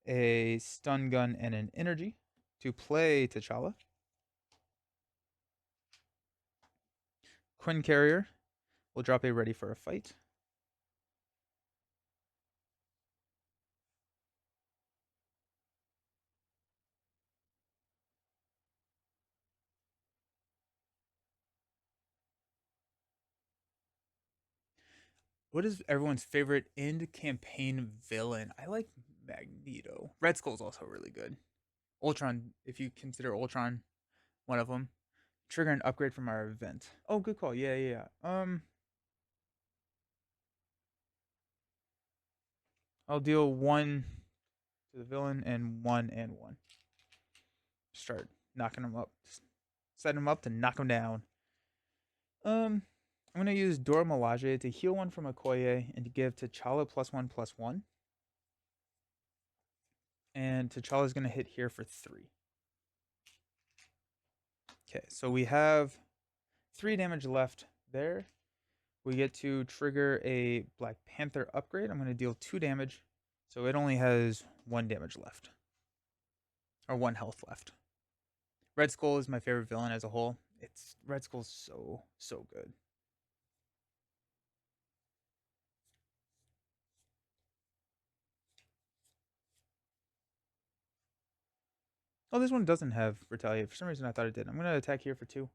A: a Stun Gun, and an Energy to play T'Challa. Quinn Carrier will drop a Ready for a Fight. What is everyone's favorite end campaign villain? I like Magneto. Red Skull's also really good. Ultron, if you consider Ultron one of them. Trigger an upgrade from our event. Oh, good call. Yeah. I'll deal 1 to the villain and 1 and 1. start knocking them up. Setting them up to knock them down. I'm gonna use Dora Milaje to heal one from Okoye and to give T'Challa +1/+1. And T'Challa's gonna hit here for 3. Okay, so we have 3 damage left there. We get to trigger a Black Panther upgrade. I'm gonna deal 2 damage, so it only has 1 damage left, or 1 health left. Red Skull is my favorite villain as a whole. Red Skull's so good. Oh, this one doesn't have retaliate. For some reason, I thought it did. I'm gonna attack here for 2.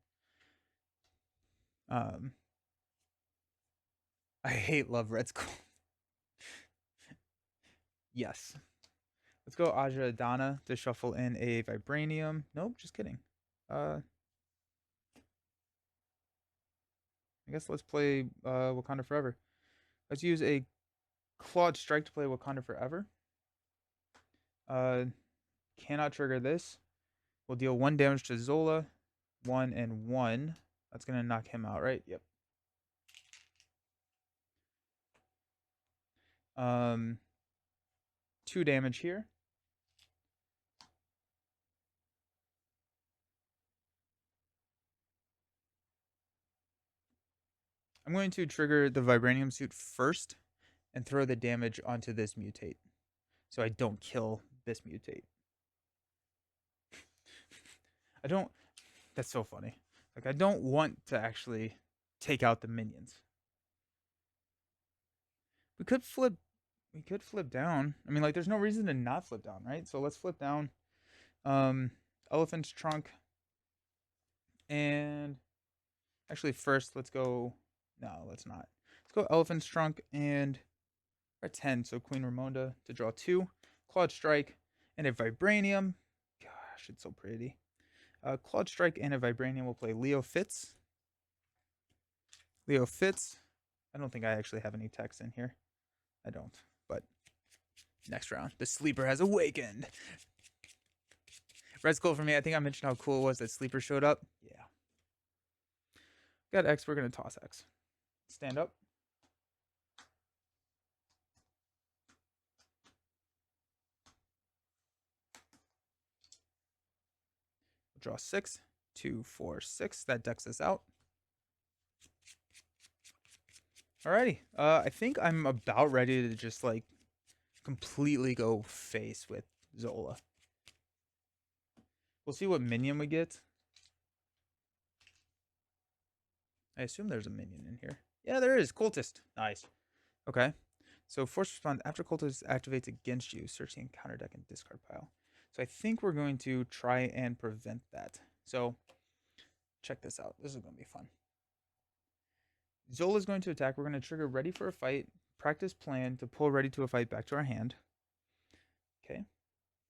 A: I hate love Red Skull. Yes. Let's go Aja Adana to shuffle in a Vibranium. Nope, just kidding. I guess let's play Wakanda Forever. Let's use a Clawed Strike to play Wakanda Forever. Cannot trigger this. We'll deal 1 damage to Zola. 1 and 1. That's going to knock him out, right? Yep. 2 damage here. I'm going to trigger the Vibranium suit first and throw the damage onto this mutate, so I don't kill this mutate. I don't. That's so funny. Like, I don't want to actually take out the minions. We could flip down. I mean, like, there's no reason to not flip down, right? So let's flip down. Elephant's trunk. And actually, first, let's go. No, let's not. Let's go Elephant's trunk and we're at 10. So Queen Ramonda to draw 2. Clawed Strike and a Vibranium. Gosh, it's so pretty. Clawed Strike and a Vibranium will play Leo Fitz. Leo Fitz. I don't think I actually have any text in here. I don't. But next round, the Sleeper has awakened. Red Skull for me. I think I mentioned how cool it was that Sleeper showed up. Yeah. Got X. We're going to toss X. Stand up. Draw 6. 2, 4, 6. That decks us out. Alrighty. I think I'm about ready to just, like, completely go face with Zola. We'll see what minion we get. I assume there's a minion in here. Yeah, there is. Cultist. Nice. Okay. So force response after cultist activates against you, search the encounter deck and discard pile. So I think we're going to try and prevent that. So check this out. This is going to be fun. Zola is going to attack. We're going to trigger ready for a fight. Practice plan to pull ready to a fight back to our hand. Okay.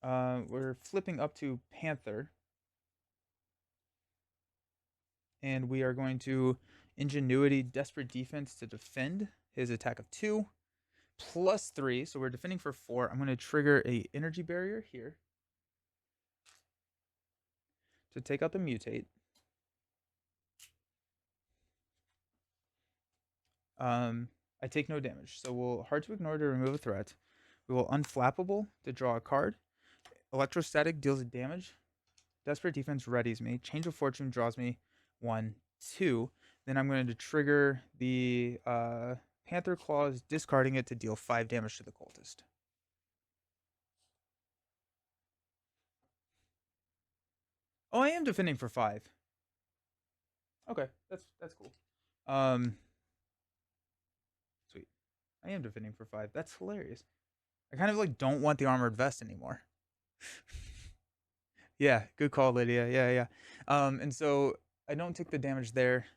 A: We're flipping up to Panther. And we are going to Ingenuity, Desperate Defense to defend his attack of 2. +3, so we're defending for 4. I'm going to trigger a energy barrier here to take out the mutate. I take no damage, so we'll hard to ignore to remove a threat. We will unflappable to draw a card. Electrostatic deals damage. Desperate Defense readies me. Change of Fortune draws me 1, 2. Then I'm going to trigger the Panther Claws, discarding it to deal 5 damage to the cultist. Oh, I am defending for 5. Okay, that's cool. Sweet. I am defending for 5. That's hilarious. I kind of like don't want the armored vest anymore. Yeah, good call, Lydia. Yeah. And so I don't take the damage there.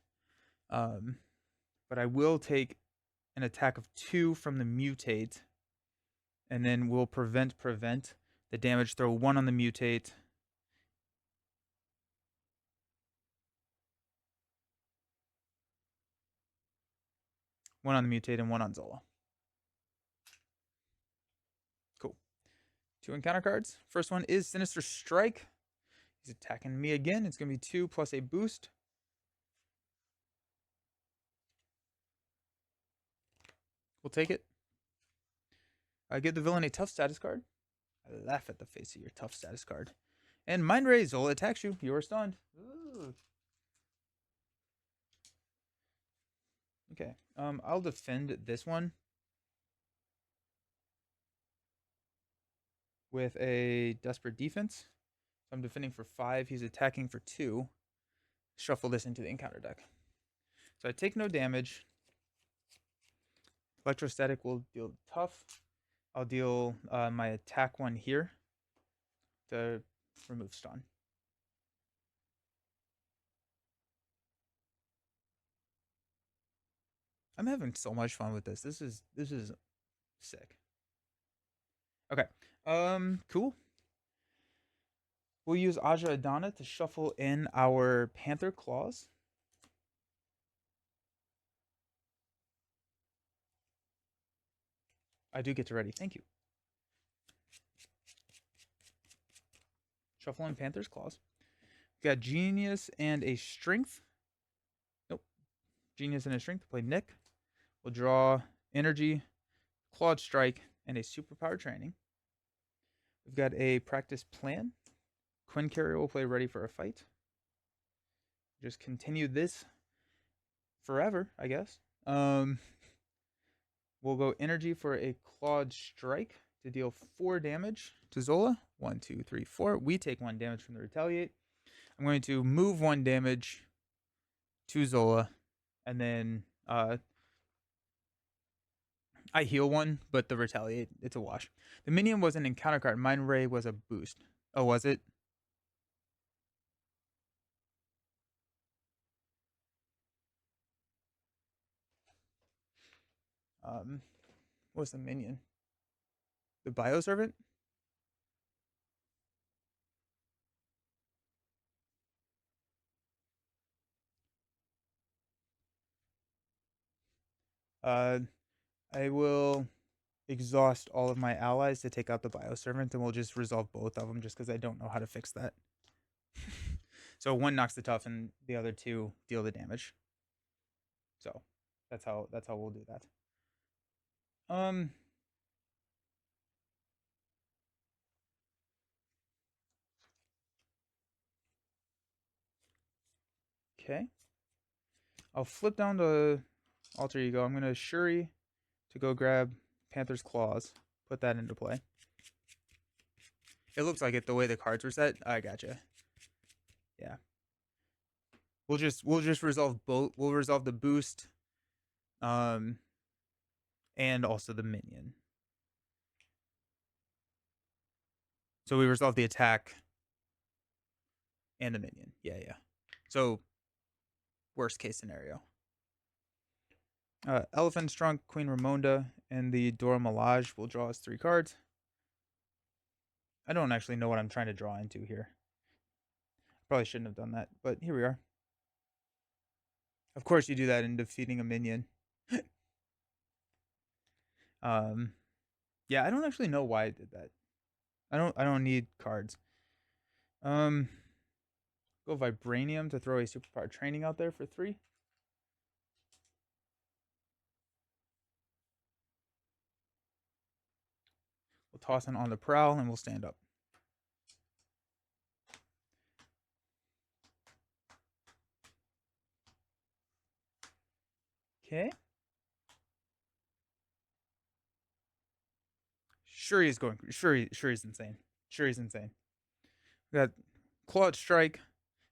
A: But I will take an attack of 2 from the mutate. And then we'll prevent the damage. Throw 1 on the mutate. One on the mutate and 1 on Zola. Cool. 2 encounter cards. First one is Sinister Strike. He's attacking me again. It's going to be 2 plus a boost. We'll take it. I give the villain a tough status card. I laugh at the face of your tough status card. And Mind Ray, Zola attacks you. You are stunned. Ooh. Okay. I'll defend this one with a Desperate Defense. So I'm defending for 5. He's attacking for 2. Shuffle this into the encounter deck. So I take no damage. Electrostatic will deal tough. I'll deal my attack one here to remove stun. I'm having so much fun with this. This is sick. Okay. Cool. We'll use Aja Adana to shuffle in our Panther claws. I do get to ready. Thank you. Shuffle in Panther's claws. We got Genius and a Strength. Nope. Genius and a Strength to play Nick. We'll draw Energy, Clawed Strike, and a Superpower Training. We've got a Practice Plan. Quinn Carrier will play Ready for a Fight. Just continue this forever, I guess. We'll go Energy for a Clawed Strike to deal 4 damage to Zola. 1, 2, 3, 4. We take 1 damage from the Retaliate. I'm going to move 1 damage to Zola, and then I heal 1, but the Retaliate, it's a wash. The minion was an encounter card. Mind Ray was a boost. Oh, was it? What's the minion? The Bioservant? I will exhaust all of my allies to take out the Bioservant, and we'll just resolve both of them just because I don't know how to fix that. So 1 knocks the tough, and the other 2 deal the damage. So that's how we'll do that. Okay. I'll flip down to Alter Ego. I'm gonna Shuri to go grab Panther's Claws. Put that into play. It looks like it the way the cards were set. I gotcha. Yeah. We'll just resolve both. We'll resolve the boost, and also the minion. So we resolve the attack and the minion. Yeah. So worst case scenario. Elephant Trunk, Queen Ramonda, and the Dora Milaje will draw us 3 cards. I don't actually know what I'm trying to draw into here. Probably shouldn't have done that, but here we are. Of course you do that in defeating a minion. Yeah, I don't actually know why I did that. I don't need cards. Go Vibranium to throw a Superpower Training out there for 3. We'll toss it on the Prowl and we'll stand up. Okay. Shuri's insane. Shuri's insane. We got Clawed Strike,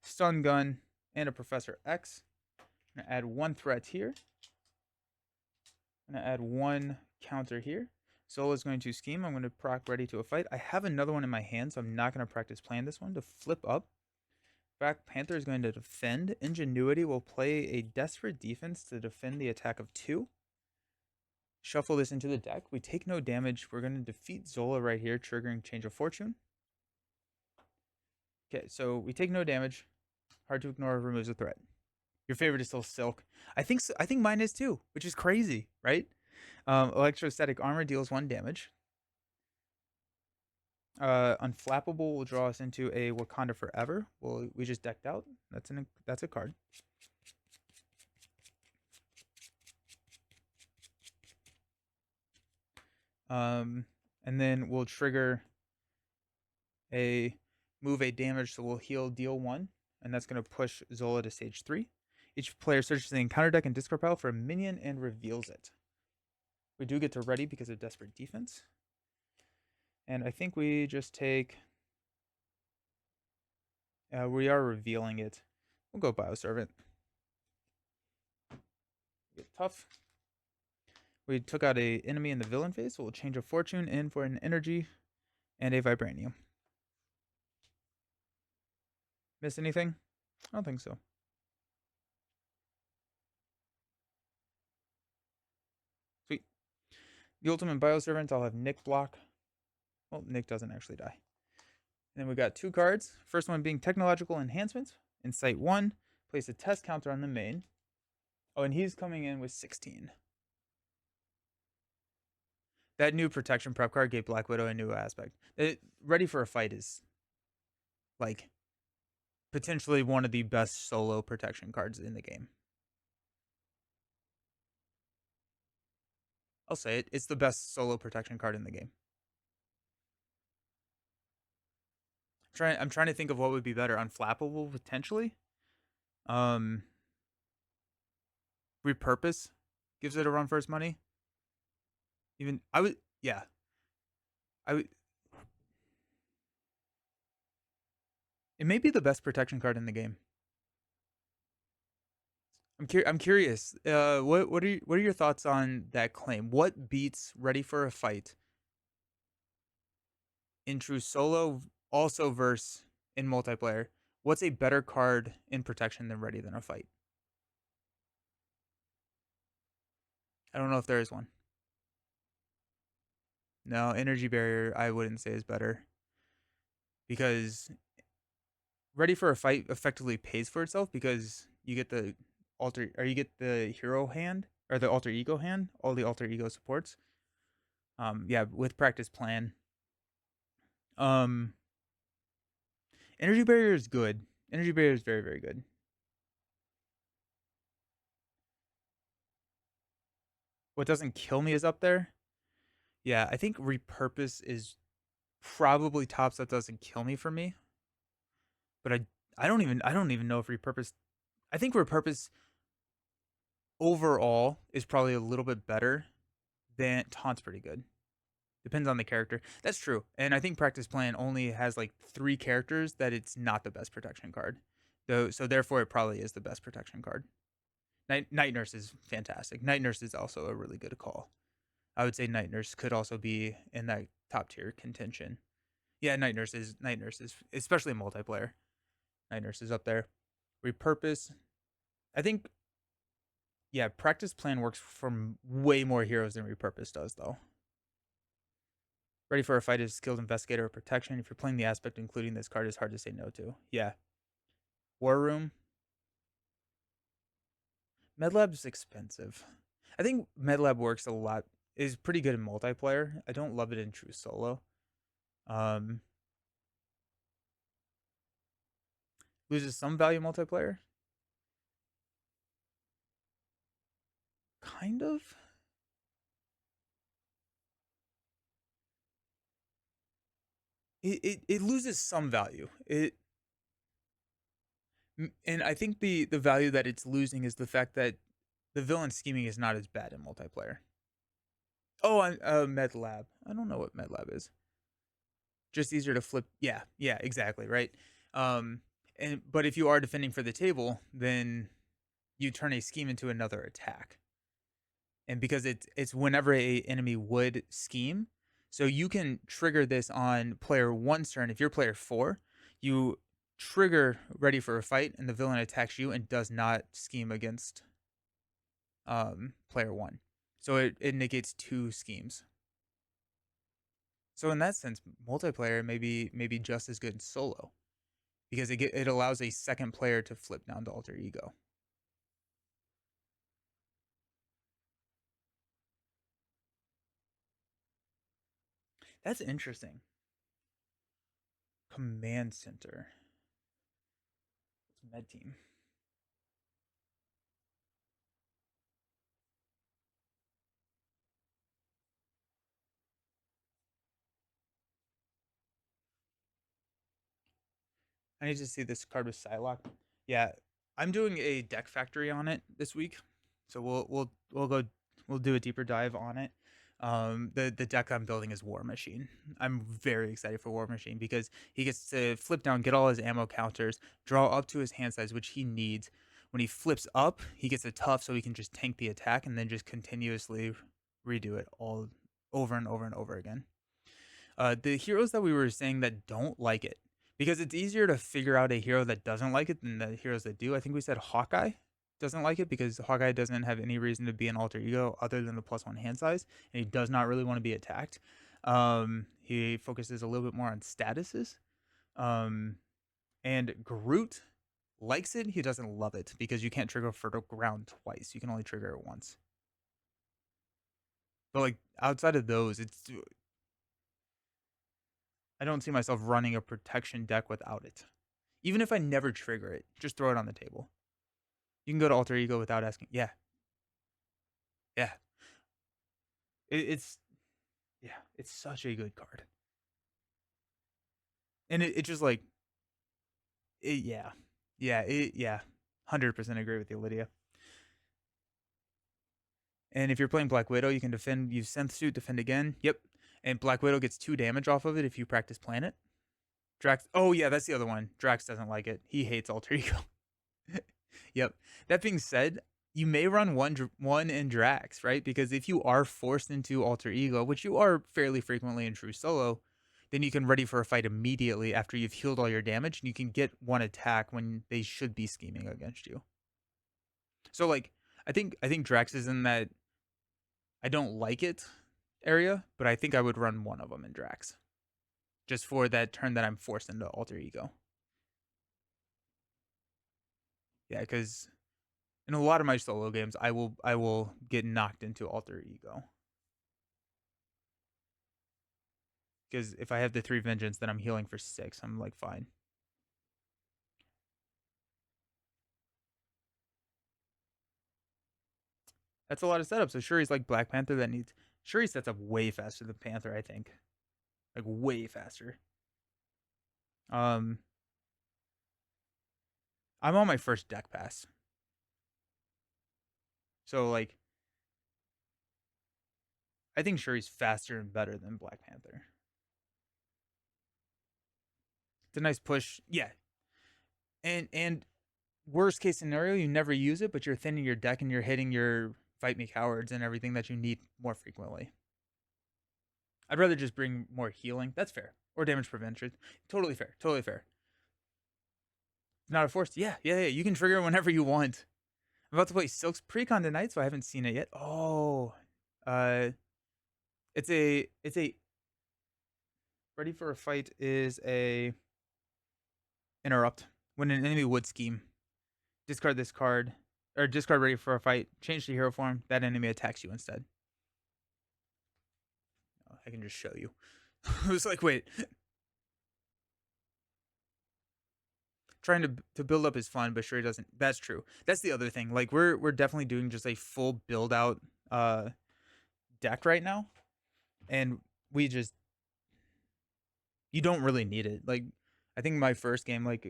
A: Stun Gun, and a Professor X. I'm gonna add 1 threat here. I'm gonna add 1 counter here. Zola's going to scheme. I'm going to proc Ready to a Fight. I have another one in my hand, so I'm not going to practice plan this one to flip up. Black Panther is going to defend. Ingenuity will play a Desperate Defense to defend the attack of 2. Shuffle this into the deck. We take no damage. We're going to defeat Zola right here, triggering Change of Fortune. Okay, so we take no damage. Hard to Ignore removes a threat. Your favorite is still Silk. I think mine is too, which is crazy, right? Electrostatic Armor deals 1 damage. Unflappable will draw us into a Wakanda Forever. Well, we just decked out. That's a card. And then we'll trigger a move a damage, so we'll heal, deal 1, and that's going to push Zola to stage 3. Each player searches the encounter deck and discard pile for a minion and reveals it. We do get to ready because of Desperate Defense. And I think we just take... we are revealing it. We'll go Bioservant. Get tough. We took out a enemy in the villain phase, so we'll change a fortune in for an energy and a vibranium. Miss anything? I don't think so. Sweet. The ultimate Bioservant, I'll have Nick block. Well, Nick doesn't actually die. And then we got 2 cards. First one being Technological Enhancements. In Site 1, place a test counter on the main. Oh, and he's coming in with 16. That new protection prep card gave Black Widow a new aspect. Ready for a Fight is, like, potentially one of the best solo protection cards in the game. I'll say it. It's the best solo protection card in the game. I'm trying to think of what would be better. Unflappable, potentially. Repurpose gives it a run for its money. Even I would, yeah, I would. It may be the best protection card in the game. I'm curious. What are your thoughts on that claim? What beats Ready for a Fight in true solo, also verse in multiplayer? What's a better card in protection than Ready than a Fight? I don't know if there is one. No, Energy Barrier I wouldn't say is better because Ready for a Fight effectively pays for itself because you get the you get the hero hand or the alter ego hand, all the alter ego supports. Yeah, with Practice Plan. Um, Energy Barrier is good. Energy Barrier is very, very good. What doesn't kill me is up there. Yeah, I think Repurpose is probably tops that doesn't kill me for me. But I don't even know if Repurpose. I think Repurpose overall is probably a little bit better than Taunt's pretty good. Depends on the character. That's true. And I think Practice Plan only has like 3 characters that it's not the best protection card. Though, so therefore it probably is the best protection card. Night Nurse is fantastic. Night Nurse is also a really good call. I would say Night Nurse could also be in that top tier contention. Yeah, Night Nurse is especially in multiplayer. Night Nurse is up there. Repurpose. I think yeah, Practice Plan works for way more heroes than Repurpose does though. Ready for a Fight is Skilled Investigator or Protection. If you're playing the aspect including this card, is hard to say no to. Yeah. War Room. MedLab's expensive. I think MedLab works a lot. Is pretty good in multiplayer. I don't love it in true solo. Loses some value multiplayer. Kind of. It loses some value. And I think the value that it's losing is the fact that the villain scheming is not as bad in multiplayer. Oh, MedLab. I don't know what MedLab is. Just easier to flip. Yeah, yeah, exactly, right. But if you are defending for the table, then you turn a scheme into another attack. And because it's whenever a enemy would scheme, so you can trigger this on player 1's turn. If you're player 4, you trigger Ready for a Fight, and the villain attacks you and does not scheme against player 1. So it negates 2 schemes. So in that sense, multiplayer may be just as good in solo because it allows a second player to flip down to alter ego. That's interesting. Command center. It's med team. I need to see this card with Psylocke. Yeah, I'm doing a deck factory on it this week, so we'll do a deeper dive on it. The deck I'm building is War Machine. I'm very excited for War Machine because he gets to flip down, get all his ammo counters, draw up to his hand size, which he needs. When he flips up, he gets a tough, so he can just tank the attack and then just continuously redo it all over and over and over again. The heroes that we were saying that don't like it, because it's easier to figure out a hero that doesn't like it than the heroes that do. I think we said Hawkeye doesn't like it because Hawkeye doesn't have any reason to be an alter ego other than the +1 hand size, and he does not really want to be attacked. He focuses a little bit more on statuses. And Groot likes it. He doesn't love it because you can't trigger fertile ground twice. You can only trigger it once. But like outside of those, I don't see myself running a protection deck without it. Even if I never trigger it, just throw it on the table. You can go to alter ego without asking. Yeah, yeah. It's yeah, it's such a good card, and it just like yeah, yeah. 100% agree with you, Lydia. And if you're playing Black Widow, you can defend. Use Synth Suit, defend again. Yep. And Black Widow gets 2 damage off of it if you practice Planet. Drax. Oh yeah, that's the other one. Drax doesn't like it. He hates alter ego. Yep. That being said, you may run one in Drax, right? Because if you are forced into alter ego, which you are fairly frequently in true solo, then you can ready for a fight immediately after you've healed all your damage, and you can get one attack when they should be scheming against you. So like, I think Drax is in that I don't like it area, but I think I would run one of them in Drax, just for that turn that I'm forced into alter ego. Yeah, because in a lot of my solo games, I will get knocked into alter ego. Because if I have the 3 vengeance, then I'm healing for 6. I'm like fine. That's a lot of setup. So Shuri's like Black Panther that needs Shuri sets up way faster than Panther, I think. Like way faster. Um I'm on my first deck pass. So like I think Shuri's faster and better than Black Panther. It's a nice push. Yeah. And worst case scenario, you never use it, but you're thinning your deck and you're hitting your fight me cowards and everything that you need more frequently. I'd rather just bring more healing. That's fair. Or damage prevention. Totally fair. Totally fair. Not a force. Yeah. You can trigger whenever you want. I'm about to play Silk's Precon tonight, so I haven't seen it yet. Oh, uh, it's a ready for a fight is a interrupt. When an enemy would scheme, discard this card or discard ready for a fight. Change to hero form. That enemy attacks you instead. Oh, I can just show you. I was like, wait. Trying to build up is fun, but sure doesn't. That's true. That's the other thing. Like we're definitely doing just a full build out deck right now, and we just you don't really need it. Like I think my first game, like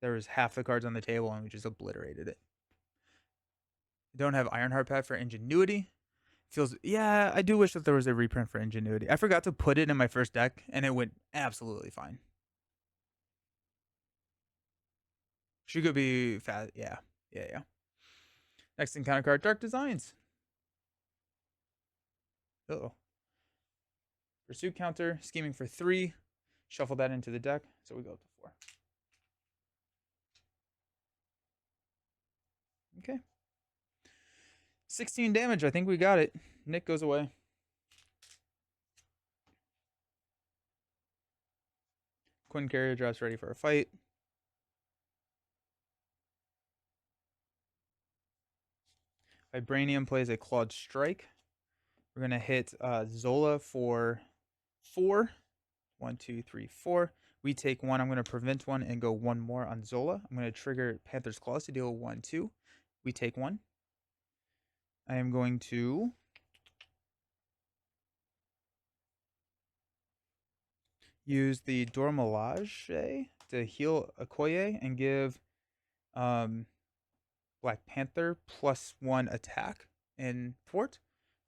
A: there was half the cards on the table, and we just obliterated it. Don't have Ironheart Pad for Ingenuity. Feels yeah. I do wish that there was a reprint for Ingenuity. I forgot to put it in my first deck, and it went absolutely fine. She could be fast. Yeah. Next encounter card, Dark Designs. Oh. Pursuit counter, scheming for 3. Shuffle that into the deck, so we go up to 4. Okay. 16 damage. I think we got it. Nick goes away. Quinn Carrier drops ready for a fight. Vibranium plays a Clawed Strike. We're going to hit Zola for 4. 1, 2, 3, 4. We take one. I'm going to prevent one and go one more on Zola. I'm going to trigger Panther's Claws to deal 1/2. We take one. I am going to use the Dormelage to heal Okoye and give Black Panther +1 attack in fort.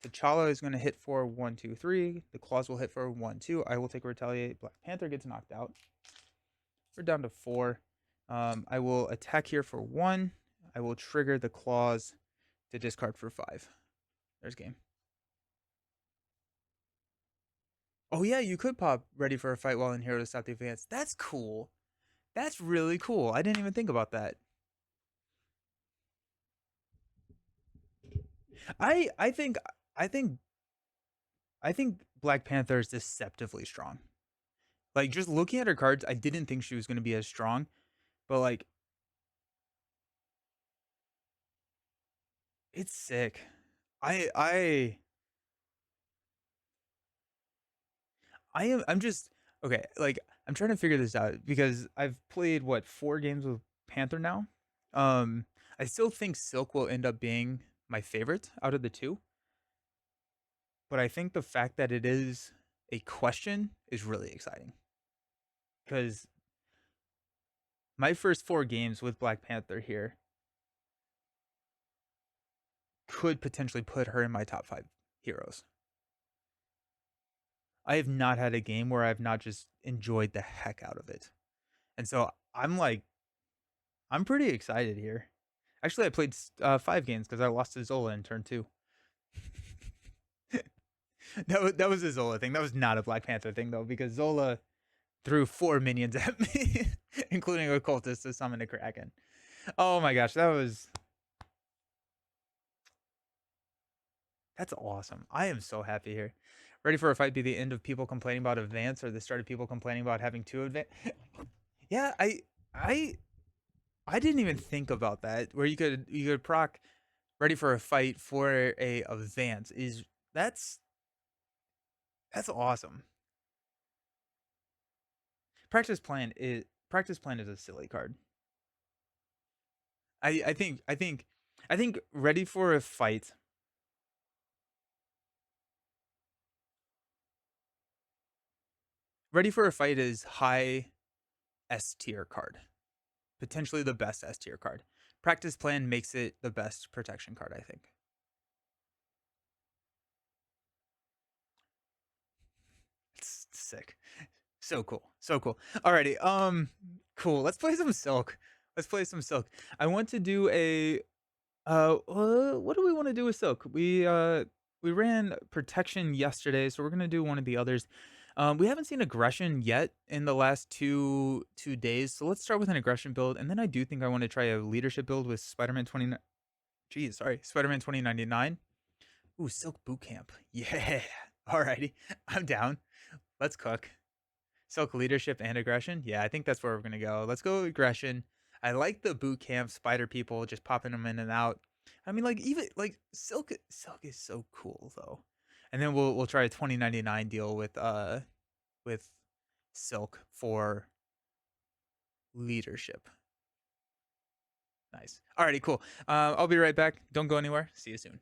A: T'Challa is going to hit for 1, 2, 3. The claws will hit for 1, 2. I will take a retaliate. Black Panther gets knocked out. We're down to 4. I will attack here for 1. I will trigger the claws to discard for 5. There's game. Oh yeah, you could pop ready for a fight while in hero to stop the advance. That's cool. That's really cool. I didn't even think about that. I think I think I think Black Panther is deceptively strong. Like just looking at her cards, I didn't think she was going to be as strong, but like it's sick. I I I'm just okay, like I'm trying to figure this out because I've played what 4 games with Panther now. Um I still think Silk will end up being my favorite out of the two, but I think the fact that it is a question is really exciting cuz my first 4 games with Black Panther here could potentially put her in my top 5 heroes. I have not had a game where I've not just enjoyed the heck out of it. And so I'm like, I'm pretty excited here. Actually, I played 5 games because I lost to Zola in turn 2. That was a Zola thing. That was not a Black Panther thing though, because Zola threw 4 minions at me, including a cultist to summon a Kraken. Oh my gosh, that's awesome. I am so happy here. Ready for a fight be the end of people complaining about advance or the start of people complaining about having 2 advance? Yeah, I I didn't even think about that. Where you could proc ready for a fight for a advance is that's that's awesome. Practice plan is a silly card. I think ready for a fight. Ready for a fight is high S tier card. Potentially the best S tier card. Practice plan makes it the best protection card, I think. It's sick. So cool. So cool. Alrighty. Cool. Let's play some Silk. Let's play some Silk. I want to do a what do we want to do with Silk? We ran protection yesterday, so we're gonna do one of the others. We haven't seen aggression yet in the last two days, so let's start with an aggression build, and then I do think I want to try a leadership build with Spider-Man 20. Geez, sorry, Spider-Man 2099. Ooh, Silk Bootcamp. Yeah. Alrighty, I'm down. Let's cook. Silk leadership and aggression. Yeah, I think that's where we're gonna go. Let's go aggression. I like the boot camp spider people just popping them in and out. I mean, like even like Silk is so cool though. And then we'll try a 2099 deal with Silk for leadership. Nice. Alrighty, cool. I'll be right back. Don't go anywhere. See you soon.